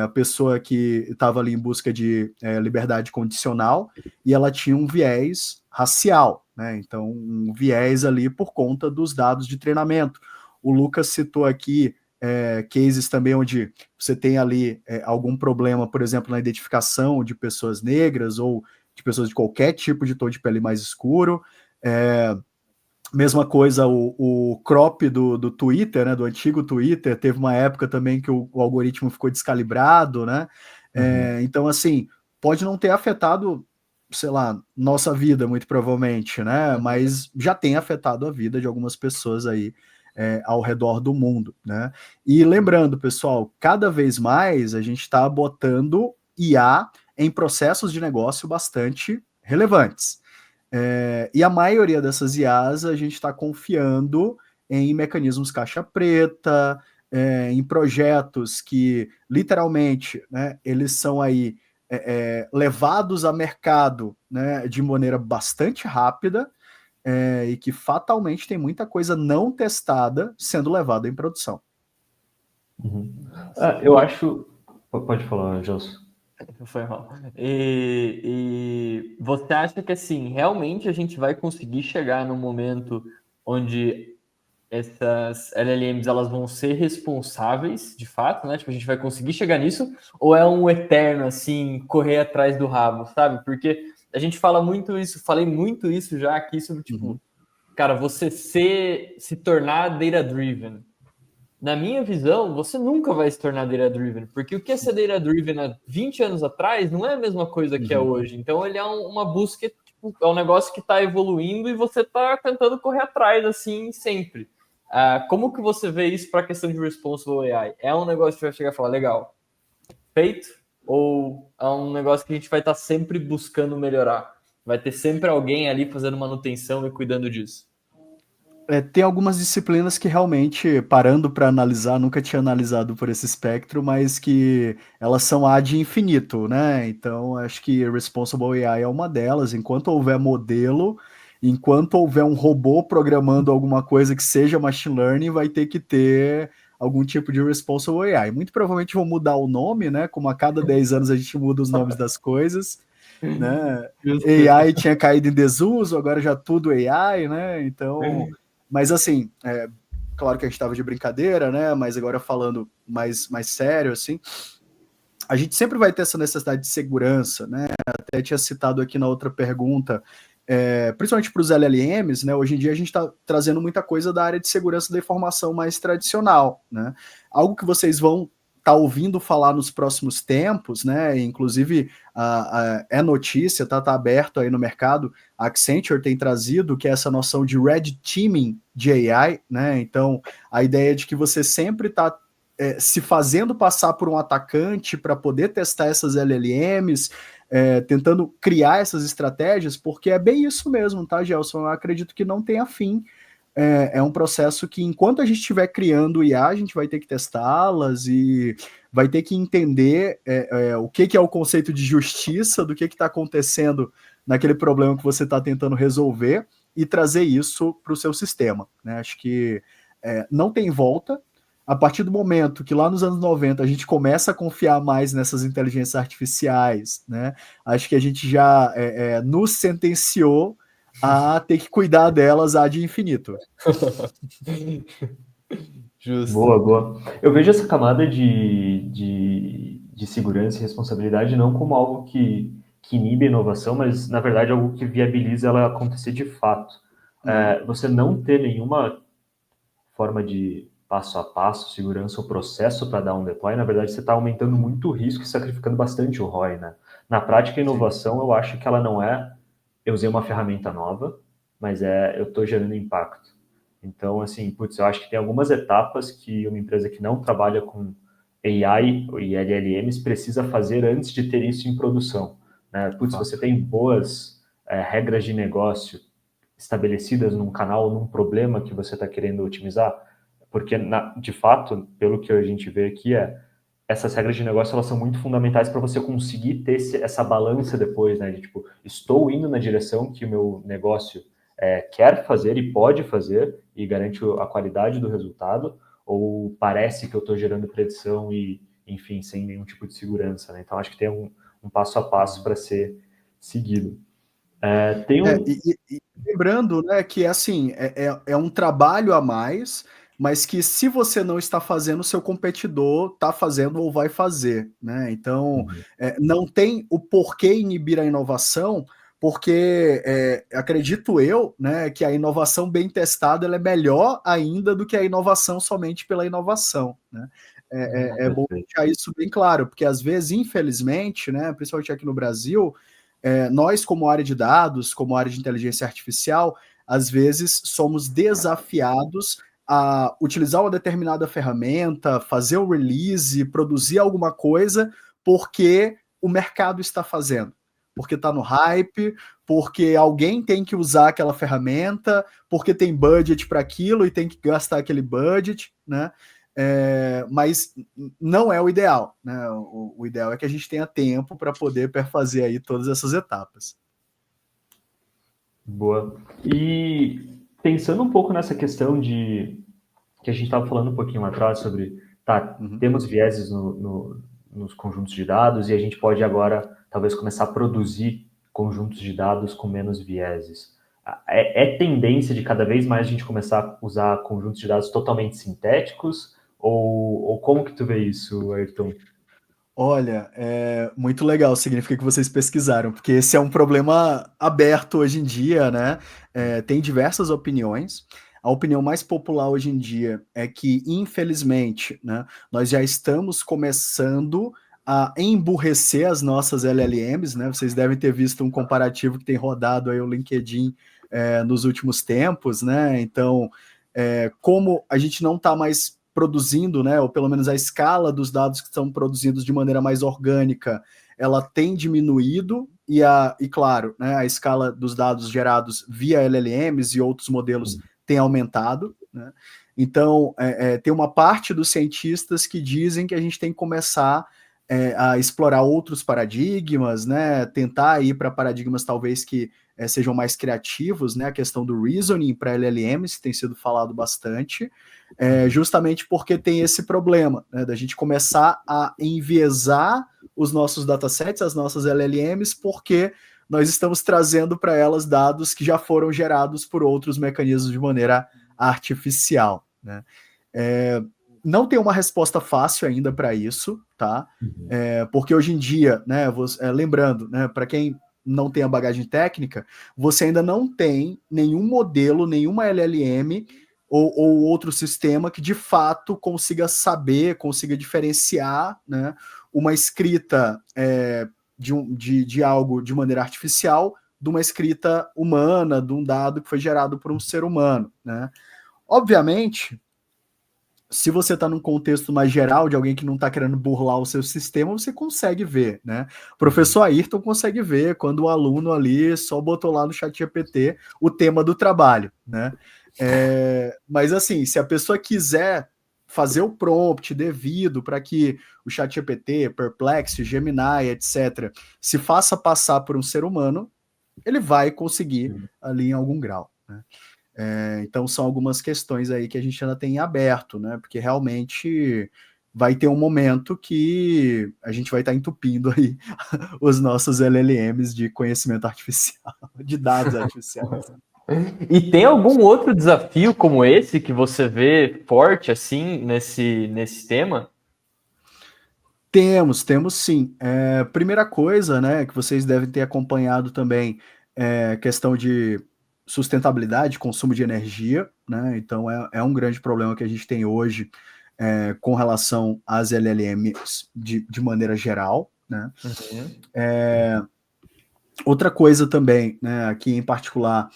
a pessoa que estava ali em busca de liberdade condicional e ela tinha um viés racial, né? Então, um viés ali por conta dos dados de treinamento. O Lucas citou aqui cases também onde você tem ali algum problema, por exemplo, na identificação de pessoas negras ou de pessoas de qualquer tipo de tom de pele mais escuro. Mesma coisa, o crop do Twitter, né, do antigo Twitter, teve uma época também que o algoritmo ficou descalibrado, né? Então, assim, pode não ter afetado, sei lá, nossa vida, muito provavelmente, né? Mas já tem afetado a vida de algumas pessoas aí ao redor do mundo, né? E lembrando, pessoal, cada vez mais a gente está botando IA em processos de negócio bastante relevantes. E a maioria dessas IAs a gente está confiando em mecanismos caixa preta, em projetos que literalmente, né, eles são aí levados a mercado, né, de maneira bastante rápida e que fatalmente tem muita coisa não testada sendo levada em produção. Eu acho. Pode falar, Gelson. Foi mal. E você acha que, assim, realmente a gente vai conseguir chegar num momento onde essas LLMs elas vão ser responsáveis, de fato, né? Tipo, a gente vai conseguir chegar nisso? Ou é um eterno, assim, correr atrás do rabo, sabe? Porque a gente fala muito isso, falei muito isso já aqui sobre, tipo, cara, você se tornar data-driven. Na minha visão, você nunca vai se tornar data-driven, porque o que é ser data-driven há 20 anos atrás não é a mesma coisa que é hoje. Então, ele é uma busca, tipo, é um negócio que está evoluindo e você está tentando correr atrás, assim, sempre. Como que você vê isso para a questão de responsible AI? É um negócio que vai chegar e falar, legal, feito? Ou é um negócio que a gente vai estar sempre buscando melhorar? Vai ter sempre alguém ali fazendo manutenção e cuidando disso? Tem algumas disciplinas que realmente, parando para analisar, nunca tinha analisado por esse espectro, mas que elas são ad infinito, né? Então, acho que Responsible AI é uma delas. Enquanto houver modelo, enquanto houver um robô programando alguma coisa que seja machine learning, vai ter que ter algum tipo de Responsible AI. Muito provavelmente vão mudar o nome, né? Como a cada 10 anos a gente muda os nomes das coisas, né? AI tinha caído em desuso, agora já tudo AI, né? Então... Mas assim, claro que a gente estava de brincadeira, né? Mas agora falando mais sério, assim, a gente sempre vai ter essa necessidade de segurança, né? Até tinha citado aqui na outra pergunta, principalmente para os LLMs, né? Hoje em dia a gente está trazendo muita coisa da área de segurança da informação mais tradicional, né? Algo que vocês vão estar ouvindo falar nos próximos tempos, né? Inclusive é notícia, tá aberto aí no mercado. A Accenture tem trazido que é essa noção de red teaming de AI, né? Então a ideia de que você sempre está se fazendo passar por um atacante para poder testar essas LLMs, tentando criar essas estratégias, porque é bem isso mesmo, tá, Gelson? Eu acredito que não tenha fim. É um processo que, enquanto a gente estiver criando IA, a gente vai ter que testá-las e vai ter que entender o que é o conceito de justiça, do que está acontecendo naquele problema que você está tentando resolver e trazer isso para o seu sistema, né? Acho que não tem volta. A partir do momento que lá nos anos 90 a gente começa a confiar mais nessas inteligências artificiais, né? Acho que a gente já nos sentenciou a ter que cuidar delas ad infinito. Justo. Boa. Eu vejo essa camada de segurança e responsabilidade não como algo que inibe a inovação, mas, na verdade, algo que viabiliza ela acontecer de fato. Você não ter nenhuma forma de passo a passo, segurança ou processo para dar um deploy, na verdade, você está aumentando muito o risco e sacrificando bastante o ROI, né? Na prática, a inovação, eu acho que ela não eu usei uma ferramenta nova, mas eu estou gerando impacto. Então, assim, eu acho que tem algumas etapas que uma empresa que não trabalha com AI e LLMs precisa fazer antes de ter isso em produção, né? Você tem boas regras de negócio estabelecidas num canal, num problema que você está querendo otimizar, porque, de fato, pelo que a gente vê aqui, essas regras de negócio elas são muito fundamentais para você conseguir ter essa balança depois, né? De tipo, estou indo na direção que o meu negócio quer fazer e pode fazer e garante a qualidade do resultado, ou parece que eu estou gerando predição e, enfim, sem nenhum tipo de segurança, né? Então, acho que tem um passo a passo para ser seguido. E lembrando, né, que assim, é um trabalho a mais, mas que se você não está fazendo, seu competidor está fazendo ou vai fazer, né? Então, não tem o porquê inibir a inovação, porque acredito eu, né, que a inovação bem testada ela é melhor ainda do que a inovação somente pela inovação, né? É bom deixar isso bem claro, porque às vezes, infelizmente, né, principalmente aqui no Brasil, nós, como área de dados, como área de inteligência artificial, às vezes somos desafiados a utilizar uma determinada ferramenta, fazer o release, produzir alguma coisa, porque o mercado está fazendo. Porque está no hype, porque alguém tem que usar aquela ferramenta, porque tem budget para aquilo e tem que gastar aquele budget, né? Mas não é o ideal, né? O ideal é que a gente tenha tempo para poder perfazer aí todas essas etapas. Boa. E pensando um pouco nessa questão de que a gente estava falando um pouquinho lá atrás sobre, temos vieses nos conjuntos de dados e a gente pode agora talvez começar a produzir conjuntos de dados com menos vieses. É tendência de cada vez mais a gente começar a usar conjuntos de dados totalmente sintéticos? Ou como que tu vê isso, Ayrton? Olha, muito legal, significa que vocês pesquisaram, porque esse é um problema aberto hoje em dia, né? Tem diversas opiniões. A opinião mais popular hoje em dia é que, infelizmente, né, nós já estamos começando a emburrecer as nossas LLMs, né? Vocês devem ter visto um comparativo que tem rodado aí o LinkedIn nos últimos tempos, né? Então, como a gente não está mais produzindo, né, ou pelo menos a escala dos dados que são produzidos de maneira mais orgânica, ela tem diminuído e claro, né, a escala dos dados gerados via LLMs e outros modelos tem aumentado, né? Então, tem uma parte dos cientistas que dizem que a gente tem que começar a explorar outros paradigmas, né? Tentar ir para paradigmas talvez que sejam mais criativos, né? A questão do reasoning para LLMs tem sido falado bastante, justamente porque tem esse problema, né? Da gente começar a enviesar os nossos datasets, as nossas LLMs, porque nós estamos trazendo para elas dados que já foram gerados por outros mecanismos de maneira artificial, né? Não tem uma resposta fácil ainda para isso, tá? Porque hoje em dia, né, lembrando, né, para quem não tem a bagagem técnica, você ainda não tem nenhum modelo, nenhuma LLM ou outro sistema que de fato consiga saber, consiga diferenciar, né, uma escrita de algo de maneira artificial de uma escrita humana, de um dado que foi gerado por um ser humano, né? Obviamente, se você está num contexto mais geral de alguém que não está querendo burlar o seu sistema, você consegue ver, né? O professor Ayrton consegue ver quando o aluno ali só botou lá no ChatGPT o tema do trabalho, né? Mas assim, se a pessoa quiser fazer o prompt devido para que o ChatGPT, Perplexity, Gemini, etc., se faça passar por um ser humano, ele vai conseguir ali em algum grau, né? Então são algumas questões aí que a gente ainda tem em aberto, né? Porque realmente vai ter um momento que a gente vai estar entupindo aí os nossos LLMs de conhecimento artificial, de dados artificiais. E tem algum outro desafio como esse que você vê forte assim nesse tema? Temos sim. Primeira coisa, né, que vocês devem ter acompanhado também é questão de sustentabilidade, consumo de energia, né? Então é um grande problema que a gente tem hoje com relação às LLMs de maneira geral, né? Outra coisa também, né, aqui em particular,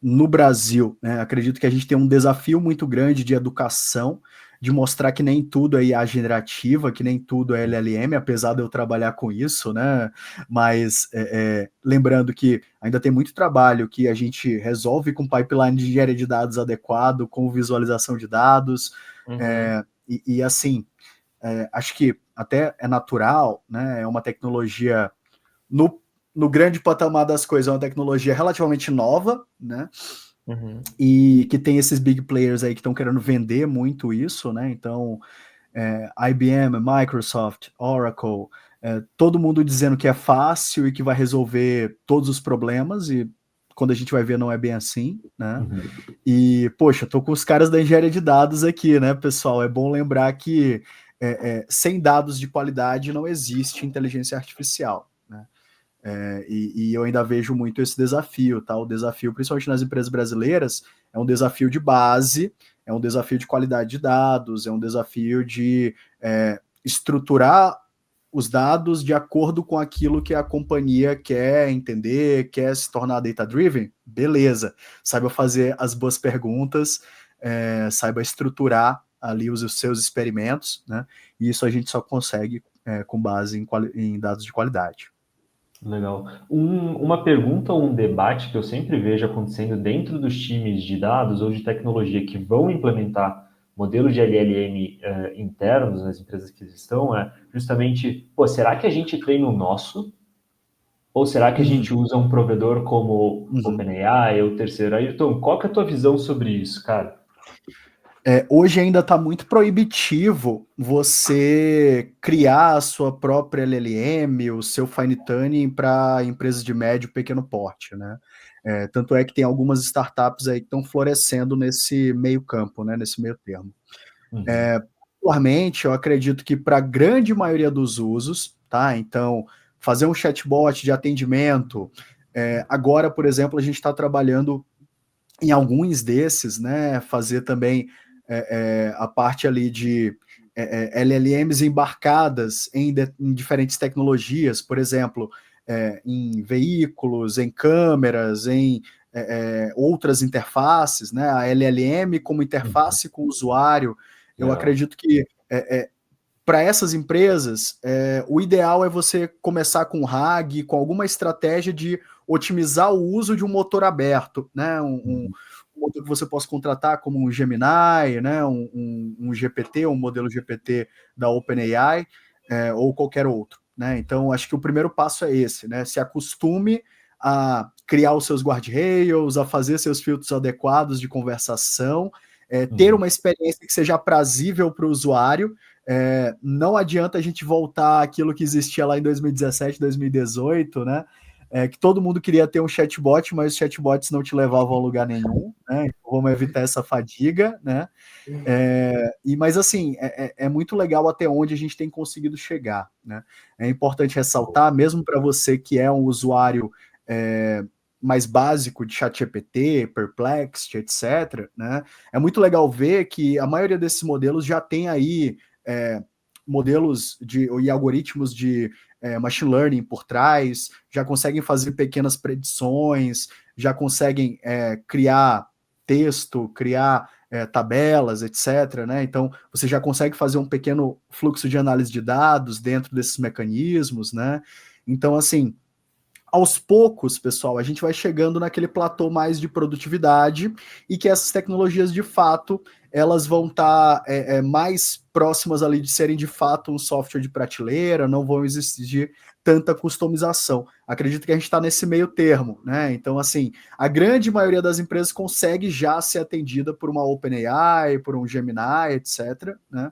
no Brasil, né, acredito que a gente tem um desafio muito grande de educação, de mostrar que nem tudo é IA generativa, que nem tudo é LLM, apesar de eu trabalhar com isso, né? Mas lembrando que ainda tem muito trabalho que a gente resolve com pipeline de engenharia de dados adequado, com visualização de dados, e assim, acho que até é natural, né? É uma tecnologia no grande patamar das coisas, é uma tecnologia relativamente nova, né? E que tem esses big players aí que estão querendo vender muito isso, né? Então, IBM, Microsoft, Oracle, todo mundo dizendo que é fácil e que vai resolver todos os problemas, e quando a gente vai ver não é bem assim, né? E, poxa, tô com os caras da engenharia de dados aqui, né, pessoal? É bom lembrar que sem dados de qualidade não existe inteligência artificial, né? E eu ainda vejo muito esse desafio, tá? O desafio, principalmente nas empresas brasileiras, é um desafio de base, é um desafio de qualidade de dados, é um desafio de estruturar os dados de acordo com aquilo que a companhia quer entender, quer se tornar data-driven, beleza. Saiba fazer as boas perguntas, saiba estruturar ali os seus experimentos, né? E isso a gente só consegue com base em dados de qualidade. Legal. Uma pergunta ou um debate que eu sempre vejo acontecendo dentro dos times de dados ou de tecnologia que vão implementar modelos de LLM internos nas empresas que estão é justamente, será que a gente treina o nosso? Ou será que a gente usa um provedor como OpenAI ou terceiro? Ayrton, qual que é a tua visão sobre isso, cara? Hoje ainda está muito proibitivo você criar a sua própria LLM, o seu fine tuning para empresas de médio e pequeno porte, né? Tanto é que tem algumas startups aí que estão florescendo nesse meio campo, né? Nesse meio termo. Particularmente, eu acredito que para a grande maioria dos usos, tá? Então, fazer um chatbot de atendimento, agora, por exemplo, a gente está trabalhando em alguns desses, né? Fazer também a parte ali de LLMs embarcadas em diferentes tecnologias, por exemplo, em veículos, em câmeras, em outras interfaces, né? A LLM como interface com o usuário. Eu acredito que para essas empresas, o ideal é você começar com RAG, com alguma estratégia de otimizar o uso de um motor aberto, né? Um motor que você possa contratar como um Gemini, né? Um GPT, um modelo GPT da OpenAI, ou qualquer outro, né? Então, acho que o primeiro passo é esse, né? Se acostume a criar os seus guardrails, a fazer seus filtros adequados de conversação, ter uma experiência que seja aprazível para o usuário. Não adianta a gente voltar àquilo que existia lá em 2017, 2018, né? Que todo mundo queria ter um chatbot, mas os chatbots não te levavam a lugar nenhum, né? Então, vamos evitar essa fadiga, né? Mas assim, é muito legal até onde a gente tem conseguido chegar, né? É importante ressaltar, mesmo para você que é um usuário mais básico de ChatGPT, Perplexity, etc., né? É muito legal ver que a maioria desses modelos já tem aí modelos e algoritmos de machine learning por trás, já conseguem fazer pequenas predições, já conseguem criar texto, criar tabelas, etc., né? Então, você já consegue fazer um pequeno fluxo de análise de dados dentro desses mecanismos, né? Então, assim, aos poucos, pessoal, a gente vai chegando naquele platô mais de produtividade e que essas tecnologias, de fato, elas vão estar mais próximas ali de serem, de fato, um software de prateleira, não vão existir tanta customização. Acredito que a gente está nesse meio termo, né? Então, assim, a grande maioria das empresas consegue já ser atendida por uma OpenAI, por um Gemini, etc., né?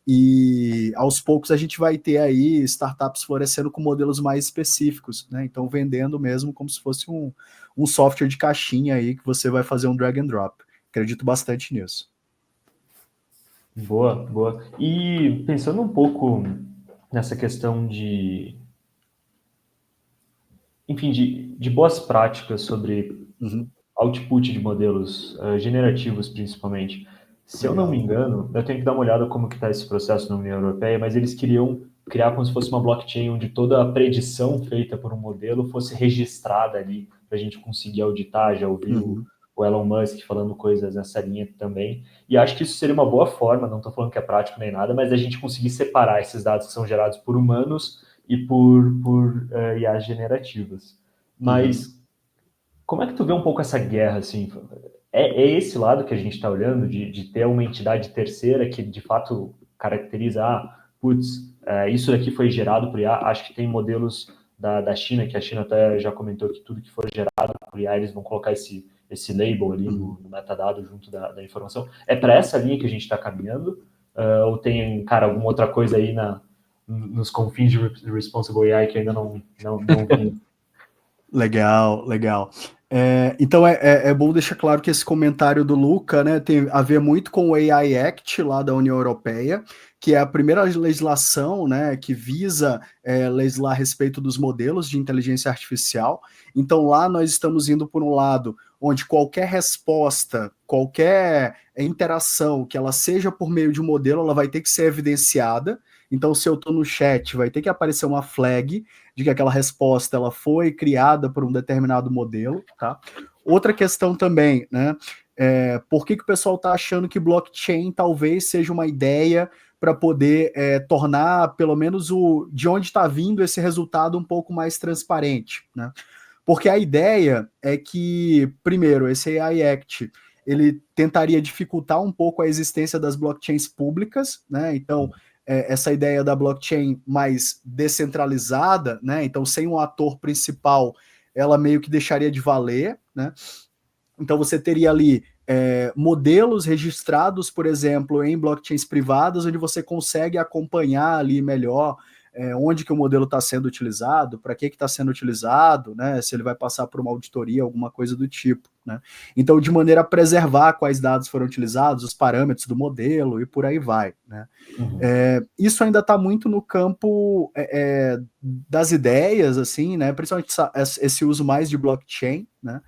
E aos poucos a gente vai ter aí startups florescendo com modelos mais específicos, né? Então vendendo mesmo como se fosse um software de caixinha aí que você vai fazer um drag and drop. Acredito bastante nisso. Boa, boa. E pensando um pouco nessa questão enfim, de boas práticas sobre output de modelos generativos, principalmente. Se eu não me engano, eu tenho que dar uma olhada como que está esse processo na União Europeia, mas eles queriam criar como se fosse uma blockchain onde toda a predição feita por um modelo fosse registrada ali para a gente conseguir auditar. Já ouviu o Elon Musk falando coisas nessa linha também. E acho que isso seria uma boa forma, não estou falando que é prático nem nada, mas a gente conseguir separar esses dados que são gerados por humanos e por IAs generativas. Mas como é que tu vê um pouco essa guerra, assim? É esse lado que a gente está olhando, de ter uma entidade terceira que, de fato, caracteriza, isso daqui foi gerado por IA. Acho que tem modelos da China, que a China até já comentou que tudo que for gerado por IA, eles vão colocar esse label ali no metadado junto da informação. É para essa linha que a gente está caminhando? Ou tem, cara, alguma outra coisa aí nos confins de Responsible AI que ainda não vi? Legal, legal. Então é bom deixar claro que esse comentário do Luca, né, tem a ver muito com o AI Act lá da União Europeia, que é a primeira legislação, né, que visa legislar a respeito dos modelos de inteligência artificial. Então lá nós estamos indo por um lado onde qualquer resposta, qualquer interação que ela seja por meio de um modelo, ela vai ter que ser evidenciada. Então, se eu estou no chat, vai ter que aparecer uma flag de que aquela resposta ela foi criada por um determinado modelo, tá? Outra questão também, né? Por que o pessoal está achando que blockchain talvez seja uma ideia para poder tornar, pelo menos, de onde está vindo esse resultado um pouco mais transparente, né? Porque a ideia é que, primeiro, esse AI Act ele tentaria dificultar um pouco a existência das blockchains públicas, né? Então, essa ideia da blockchain mais descentralizada, né? Então, sem um ator principal, ela meio que deixaria de valer, né? Então, você teria ali modelos registrados, por exemplo, em blockchains privadas, onde você consegue acompanhar ali melhor onde que o modelo está sendo utilizado, para que está sendo utilizado, né? Se ele vai passar por uma auditoria, alguma coisa do tipo, né? Então, de maneira a preservar quais dados foram utilizados, os parâmetros do modelo e por aí vai, né? Isso ainda está muito no campo das ideias, assim, né? Principalmente esse uso mais de blockchain, né?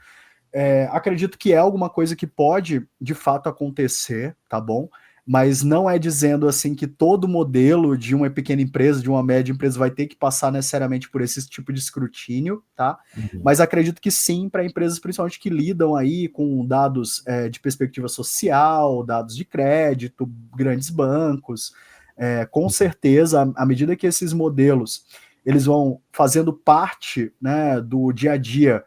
Acredito que é alguma coisa que pode, de fato, acontecer, tá bom? Mas não é dizendo, assim, que todo modelo de uma pequena empresa, de uma média empresa, vai ter que passar necessariamente por esse tipo de escrutínio, tá? Mas acredito que sim, para empresas, principalmente, que lidam aí com dados de perspectiva social, dados de crédito, grandes bancos, com certeza, à medida que esses modelos, eles vão fazendo parte, né, do dia a dia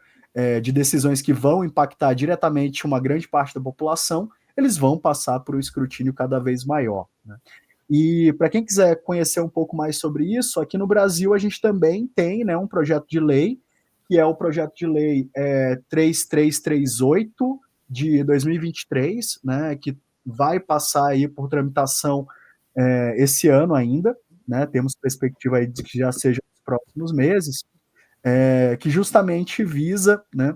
de decisões que vão impactar diretamente uma grande parte da população, eles vão passar por um escrutínio cada vez maior, né? E para quem quiser conhecer um pouco mais sobre isso, aqui no Brasil a gente também tem, né, um projeto de lei, que é o projeto de lei 3338 de 2023, né, que vai passar aí por tramitação esse ano ainda, né, temos perspectiva aí de que já seja nos próximos meses, que justamente visa, né,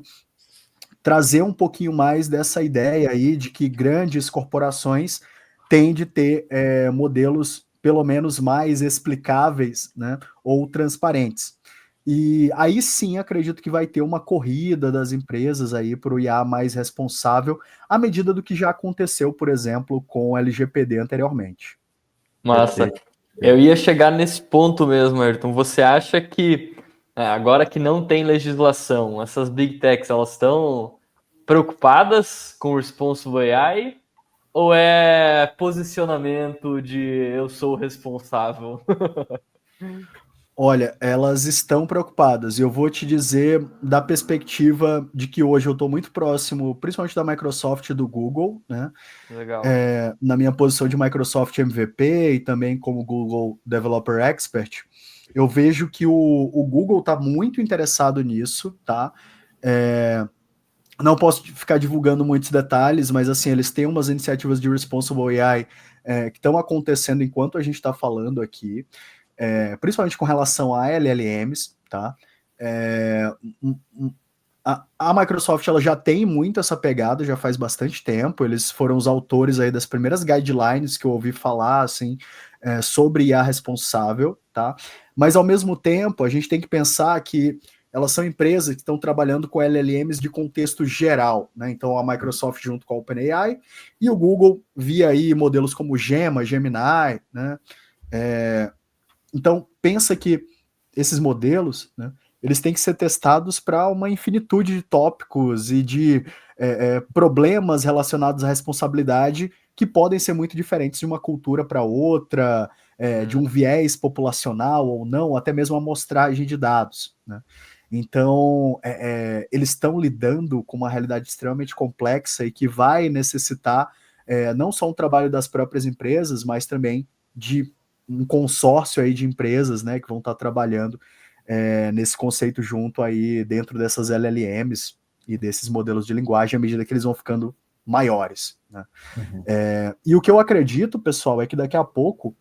trazer um pouquinho mais dessa ideia aí de que grandes corporações têm de ter modelos pelo menos mais explicáveis, né, ou transparentes. E aí sim acredito que vai ter uma corrida das empresas aí para o IA mais responsável, à medida do que já aconteceu, por exemplo, com o LGPD anteriormente. Massa. Perfeito. Eu ia chegar nesse ponto mesmo, Ayrton. Você acha que agora que não tem legislação, essas big techs, elas estão preocupadas com o Responsible AI? Ou é posicionamento de eu sou o responsável? Olha, elas estão preocupadas. E eu vou te dizer da perspectiva de que hoje eu estou muito próximo, principalmente da Microsoft e do Google, né? Legal. Na minha posição de Microsoft MVP e também como Google Developer Expert, eu vejo que o Google está muito interessado nisso, tá? Não posso ficar divulgando muitos detalhes, mas assim, eles têm umas iniciativas de Responsible AI que estão acontecendo enquanto a gente está falando aqui, principalmente com relação a LLMs, tá? A Microsoft ela já tem muito essa pegada, já faz bastante tempo. Eles foram os autores aí das primeiras guidelines que eu ouvi falar assim, sobre IA responsável, tá? Mas ao mesmo tempo, a gente tem que pensar que elas são empresas que estão trabalhando com LLMs de contexto geral, né? Então a Microsoft junto com a OpenAI e o Google via aí modelos como Gemma, Gemini, né? Então pensa que esses modelos, né, eles têm que ser testados para uma infinitude de tópicos e de problemas relacionados à responsabilidade que podem ser muito diferentes de uma cultura para outra, de um viés populacional ou não, até mesmo amostragem de dados, né? Então, eles estão lidando com uma realidade extremamente complexa e que vai necessitar não só um trabalho das próprias empresas, mas também de um consórcio aí de empresas, né, que vão estar trabalhando nesse conceito junto aí dentro dessas LLMs e desses modelos de linguagem à medida que eles vão ficando maiores, né? E o que eu acredito, pessoal, é que daqui a pouco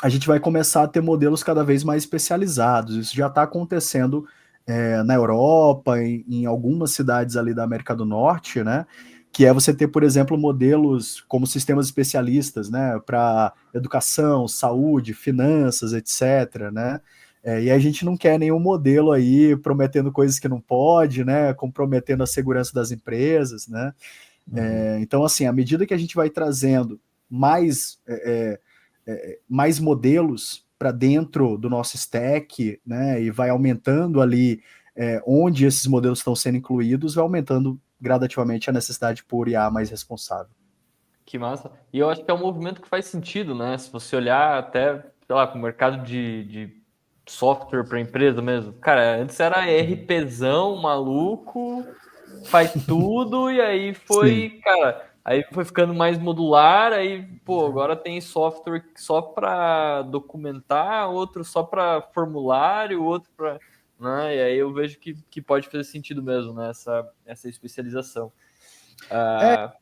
a gente vai começar a ter modelos cada vez mais especializados. Isso já está acontecendo na Europa, em algumas cidades ali da América do Norte, né? Que é você ter, por exemplo, modelos como sistemas especialistas, né? Para educação, saúde, finanças, etc., né? E a gente não quer nenhum modelo aí prometendo coisas que não pode, né? Comprometendo a segurança das empresas, né? Então, assim, à medida que a gente vai trazendo mais modelos para dentro do nosso stack, né, e vai aumentando ali onde esses modelos estão sendo incluídos, vai aumentando gradativamente a necessidade por IA mais responsável. Que massa. E eu acho que é um movimento que faz sentido, né? Se você olhar até, sei lá, com o mercado de software para empresa mesmo. Cara, antes era RPzão, maluco, faz tudo, e aí foi, Sim. cara, aí foi ficando mais modular, aí, pô, agora tem software só para documentar, outro só para formulário, outro para, né? E aí eu vejo que pode fazer sentido mesmo, né? Essa especialização.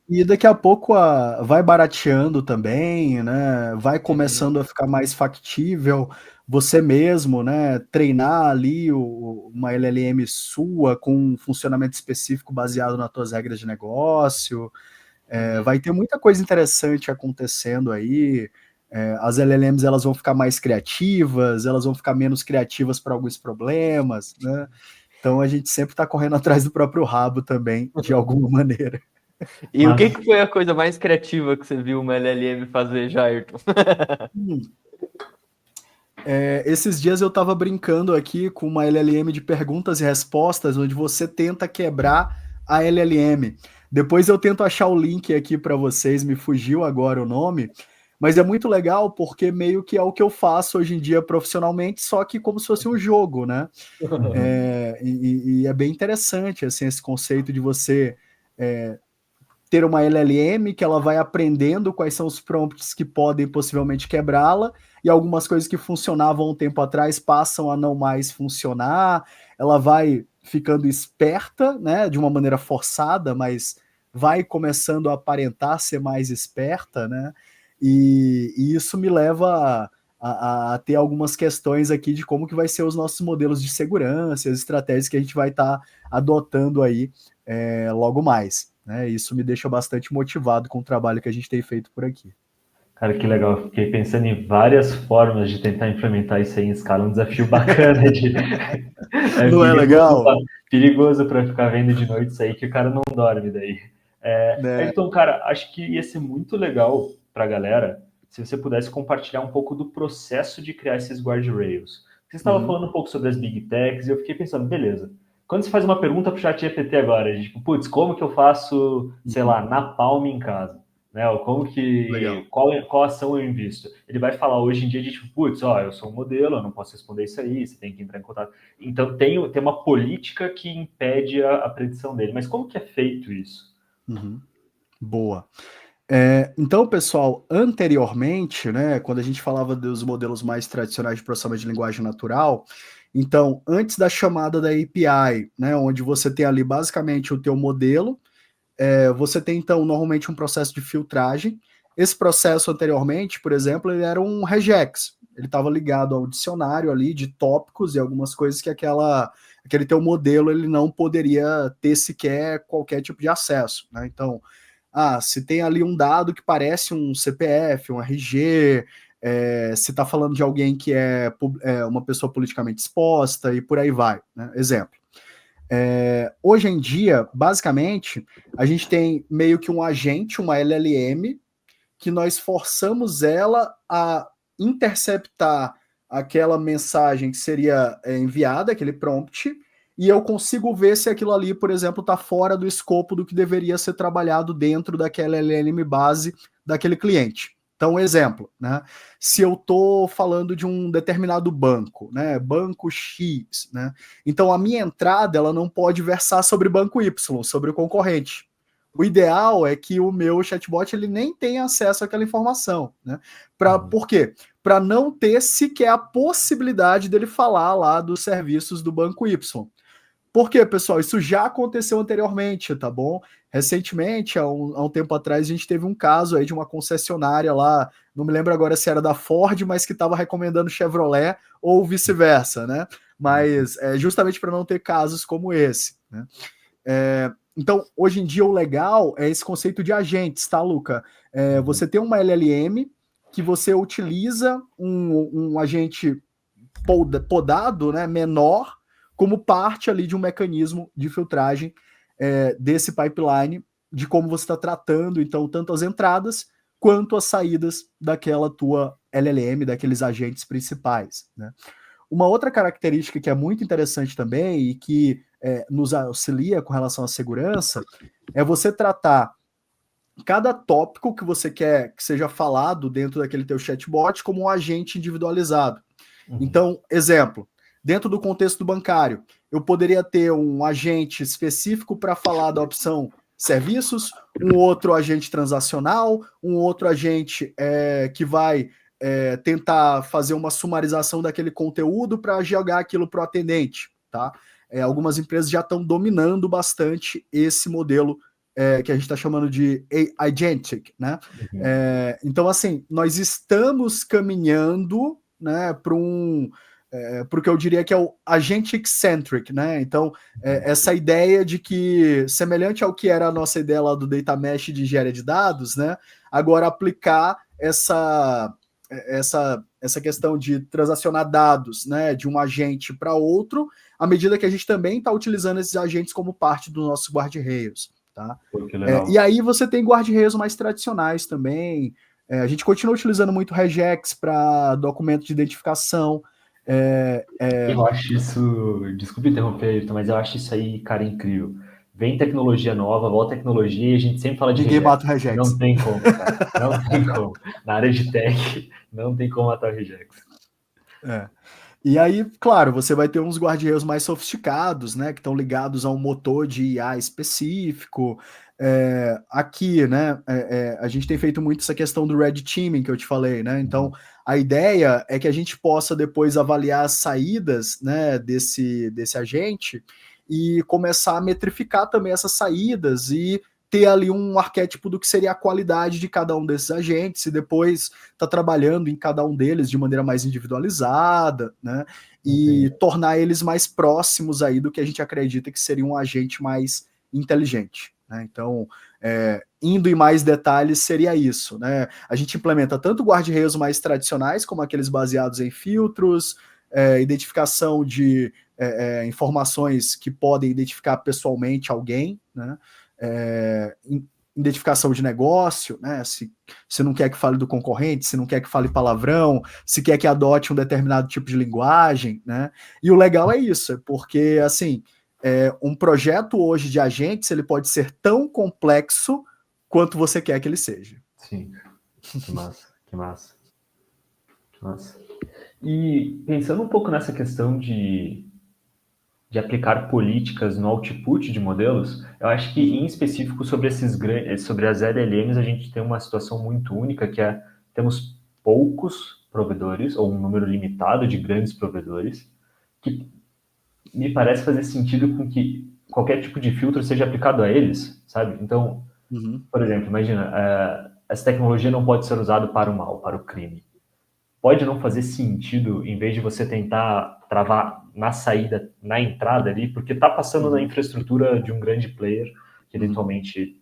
E daqui a pouco vai barateando também, né? Vai começando a ficar mais factível você mesmo, né? Treinar ali uma LLM sua com um funcionamento específico baseado nas tuas regras de negócio. Vai ter muita coisa interessante acontecendo aí. As LLMs elas vão ficar mais criativas, elas vão ficar menos criativas para alguns problemas, né? Então a gente sempre está correndo atrás do próprio rabo também, de alguma maneira. E o que foi a coisa mais criativa que você viu uma LLM fazer, Jairton? Esses dias eu estava brincando aqui com uma LLM de perguntas e respostas, onde você tenta quebrar a LLM. Depois eu tento achar o link aqui para vocês, me fugiu agora o nome, Mas é muito legal porque meio que é o que eu faço hoje em dia profissionalmente, só que como se fosse um jogo, né? E é bem interessante assim, esse conceito de você ter uma LLM que ela vai aprendendo quais são os prompts que podem possivelmente quebrá-la, e algumas coisas que funcionavam um tempo atrás passam a não mais funcionar, ela vai ficando esperta, né, de uma maneira forçada, mas vai começando a aparentar ser mais esperta, né, e isso me leva a ter algumas questões aqui de como que vai ser os nossos modelos de segurança, as estratégias que a gente vai estar adotando aí logo mais. Né? Isso me deixa bastante motivado com o trabalho que a gente tem feito por aqui. Cara, que legal. Fiquei pensando em várias formas de tentar implementar isso aí em escala. Um desafio bacana de... Não é legal? Perigoso para ficar vendo de noite isso aí, que o cara não dorme daí. Né? Então, cara, acho que ia ser muito legal para a galera se você pudesse compartilhar um pouco do processo de criar esses guardrails. Você estava falando um pouco sobre as big techs e eu fiquei pensando, beleza, quando você faz uma pergunta para o ChatGPT agora, tipo, putz, como que eu faço, sei lá, napalm em casa? Né? Ou como que, qual ação eu invisto? Ele vai falar hoje em dia de tipo, putz, ó, eu sou um modelo, eu não posso responder isso aí, você tem que entrar em contato. Então tem uma política que impede a predição dele. Mas como que é feito isso? Boa. Então, pessoal, anteriormente, né, quando a gente falava dos modelos mais tradicionais de processamento de linguagem natural, então, antes da chamada da API, né, onde você tem ali basicamente o teu modelo, você tem, então, normalmente um processo de filtragem. Esse processo anteriormente, por exemplo, ele era um regex. Ele estava ligado ao dicionário ali de tópicos e algumas coisas que aquele teu modelo ele não poderia ter sequer qualquer tipo de acesso. Né? Então, se tem ali um dado que parece um CPF, um RG, se está falando de alguém que é uma pessoa politicamente exposta e por aí vai. Né? Exemplo. Hoje em dia, basicamente, a gente tem meio que um agente, uma LLM, que nós forçamos ela a interceptar aquela mensagem que seria enviada, aquele prompt, e eu consigo ver se aquilo ali, por exemplo, está fora do escopo do que deveria ser trabalhado dentro daquela LLM base daquele cliente. Então, exemplo, né? Se eu estou falando de um determinado banco, né? Banco X, né? Então a minha entrada ela não pode versar sobre banco Y, sobre o concorrente. O ideal é que o meu chatbot ele nem tenha acesso àquela informação, né? Por quê? Para não ter sequer a possibilidade dele falar lá dos serviços do banco Y. Por quê, pessoal? Isso já aconteceu anteriormente, tá bom? Recentemente, há um tempo atrás, a gente teve um caso aí de uma concessionária lá, não me lembro agora se era da Ford, mas que estava recomendando Chevrolet ou vice-versa, né? Mas justamente para não ter casos como esse, né? Então, hoje em dia, o legal é esse conceito de agentes, tá, Luca? Você tem uma LLM que você utiliza um agente podado, né, menor, como parte ali de um mecanismo de filtragem desse pipeline, de como você está tratando, então, tanto as entradas quanto as saídas daquela tua LLM, daqueles agentes principais, né? Uma outra característica que é muito interessante também e que nos auxilia com relação à segurança é você tratar cada tópico que você quer que seja falado dentro daquele teu chatbot como um agente individualizado. Então, exemplo, dentro do contexto bancário, eu poderia ter um agente específico para falar da opção serviços, um outro agente transacional, um outro agente que vai tentar fazer uma sumarização daquele conteúdo para jogar aquilo para o atendente, tá? Algumas empresas já estão dominando bastante esse modelo que a gente está chamando de agentic, né? Então, assim, nós estamos caminhando, né, para porque eu diria que é o agentic-centric, né? Então, essa ideia de que, semelhante ao que era a nossa ideia lá do data mesh de engenharia de dados, né? Agora aplicar essa questão de transacionar dados, né, de um agente para outro, à medida que a gente também está utilizando esses agentes como parte dos nossos guardrails, tá? E aí você tem guardrails mais tradicionais também. A gente continua utilizando muito regex para documento de identificação. Eu acho isso, desculpe interromper, Ayrton, mas eu acho isso aí, cara, incrível. vem tecnologia nova, volta tecnologia, e a gente sempre fala de Ninguém regex. mata o regex. Não tem como, cara. Não tem como. Na área de tech, não tem como matar o regex. E aí, claro, você vai ter uns guarda-reios mais sofisticados, né, que estão ligados a um motor de IA específico. Aqui, né, a gente tem feito muito essa questão do red teaming que eu te falei, né? Então, a ideia é que a gente possa depois avaliar as saídas, né, desse agente e começar a metrificar também essas saídas e ter ali um arquétipo do que seria a qualidade de cada um desses agentes e depois tá trabalhando em cada um deles de maneira mais individualizada, né? E tornar eles mais próximos aí do que a gente acredita que seria um agente mais inteligente, né? Então, indo em mais detalhes, seria isso, né? A gente implementa tanto guarda-reios mais tradicionais, como aqueles baseados em filtros, identificação de informações que podem identificar pessoalmente alguém, né? Identificação de negócio, né? Se não quer que fale do concorrente, se não quer que fale palavrão, se quer que adote um determinado tipo de linguagem, né? E o legal é isso, porque assim, um projeto hoje de agentes ele pode ser tão complexo quanto você quer que ele seja. Sim, que massa, que massa. Que massa. E pensando um pouco nessa questão de aplicar políticas no output de modelos, eu acho que, em específico, sobre as LLMs, a gente tem uma situação muito única, que temos poucos provedores, ou um número limitado de grandes provedores, que me parece fazer sentido com que qualquer tipo de filtro seja aplicado a eles, sabe? Então, por exemplo, imagina, essa tecnologia não pode ser usada para o mal, para o crime. Pode não fazer sentido, em vez de você tentar travar na saída, na entrada ali, porque está passando na infraestrutura de um grande player, que eventualmente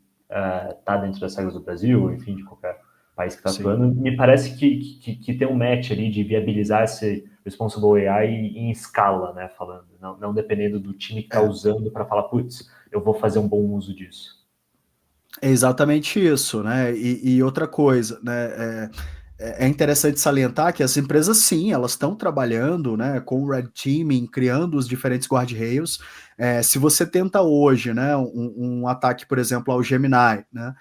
está dentro das regras do Brasil, ou enfim, de qualquer país que está atuando. Me parece que tem um match ali de viabilizar esse Responsible AI em escala, né, falando, não dependendo do time que está usando para falar, putz, eu vou fazer um bom uso disso. É exatamente isso, né? E outra coisa, né? É interessante salientar que as empresas, sim, elas estão trabalhando, né, com o Red Teaming, criando os diferentes guarda-reios. Se você tenta hoje, né, um ataque, por exemplo, ao Gemini, né,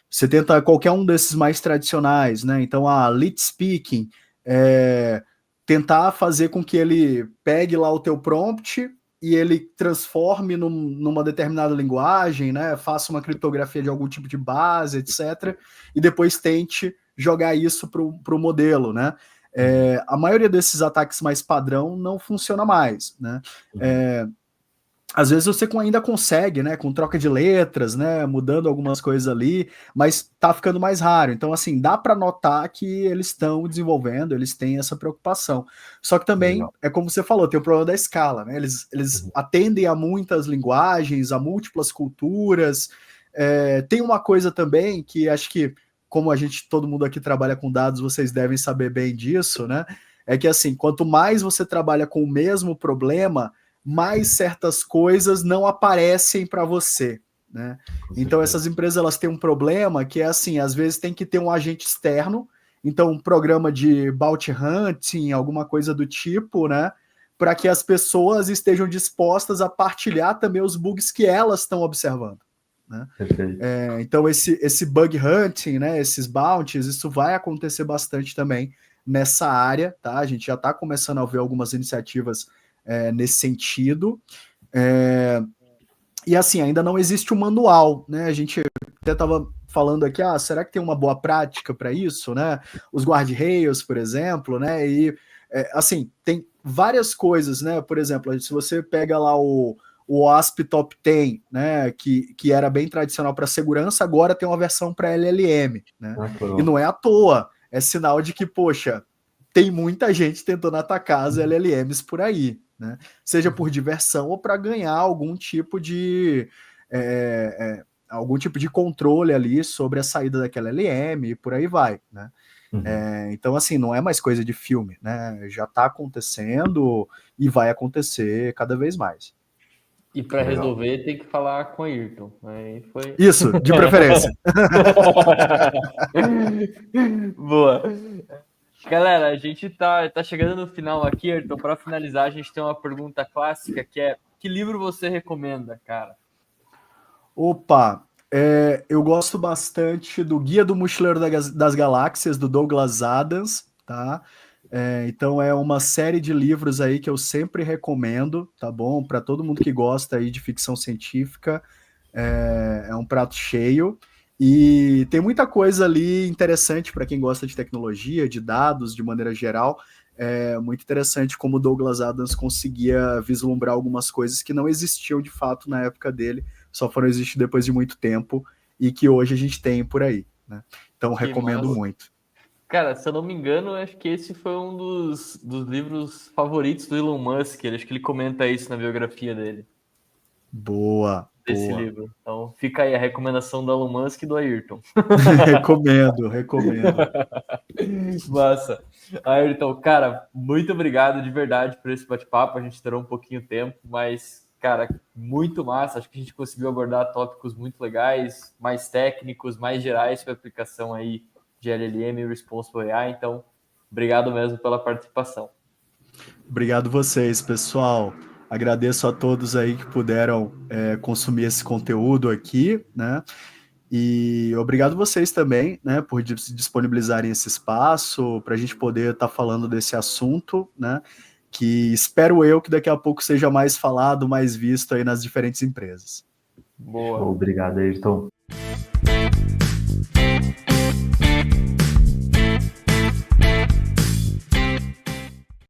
você tenta qualquer um desses mais tradicionais, né, então a Lit Speaking, tentar fazer com que ele pegue lá o teu prompt e ele transforme numa determinada linguagem, né, faça uma criptografia de algum tipo de base, etc., e depois tente jogar isso para o modelo, né? A maioria desses ataques mais padrão não funciona mais, né? Às vezes você ainda consegue, né, com troca de letras, né, mudando algumas coisas ali, mas tá ficando mais raro. Então, assim, dá para notar que eles estão desenvolvendo, eles têm essa preocupação. Só que também, é como você falou, tem o problema da escala, né? Eles atendem a muitas linguagens, a múltiplas culturas. Tem uma coisa também que acho que, como todo mundo aqui trabalha com dados, vocês devem saber bem disso, né? É que, assim, quanto mais você trabalha com o mesmo problema, mais certas coisas não aparecem para você, né? Então essas empresas elas têm um problema que é assim, às vezes tem que ter um agente externo, então um programa de bounty hunting, alguma coisa do tipo, né? Para que as pessoas estejam dispostas a partilhar também os bugs que elas estão observando, né? Então esse bug hunting, né? Esses bounties, isso vai acontecer bastante também nessa área, tá? A gente já está começando a ver algumas iniciativas nesse sentido. E assim, ainda não existe um manual, né? A gente até estava falando aqui, será que tem uma boa prática para isso, né? Os guarda-reios, por exemplo, né? E assim, tem várias coisas, né? Por exemplo, se você pega lá o OASP Top 10, né? Que era bem tradicional para segurança, agora tem uma versão para LLM, né? E não é à toa, é sinal de que, poxa, tem muita gente tentando atacar as LLMs por aí, né? Seja por diversão ou para ganhar algum tipo de controle ali sobre a saída daquela LLM e por aí vai, né? Então, assim, não é mais coisa de filme, né? Já está acontecendo e vai acontecer cada vez mais. E para resolver tem que falar com a Ayrton. Isso, de preferência. Boa. Galera, a gente tá chegando no final aqui, Ayrton. Para finalizar, a gente tem uma pergunta clássica que é: que livro você recomenda, cara? Opa, eu gosto bastante do Guia do Mochileiro das Galáxias, do Douglas Adams, tá? Então é uma série de livros aí que eu sempre recomendo, tá bom? Para todo mundo que gosta aí de ficção científica, é um prato cheio. E tem muita coisa ali interessante para quem gosta de tecnologia, de dados, de maneira geral. É muito interessante como o Douglas Adams conseguia vislumbrar algumas coisas que não existiam de fato na época dele, só foram existir depois de muito tempo e que hoje a gente tem por aí, né? Então Que recomendo massa. muito. Cara, se eu não me engano, acho que esse foi um dos livros favoritos do Elon Musk. Acho que ele comenta isso na biografia dele, Boa, desse boa. livro. Então fica aí a recomendação do Elon Musk e do Ayrton. Recomendo. Massa. Ayrton, cara, muito obrigado de verdade por esse bate-papo. A gente terou um pouquinho de tempo, mas, cara, muito massa. Acho que a gente conseguiu abordar tópicos muito legais, mais técnicos, mais gerais para aplicação aí de LLM e Responsible AI. Então, obrigado mesmo pela participação. Obrigado vocês, pessoal. Agradeço a todos aí que puderam consumir esse conteúdo aqui, né? E obrigado vocês também, né, por disponibilizarem esse espaço para a gente poder estar falando desse assunto, né? Que espero eu que daqui a pouco seja mais falado, mais visto aí nas diferentes empresas. Boa. Obrigado, Ayrton.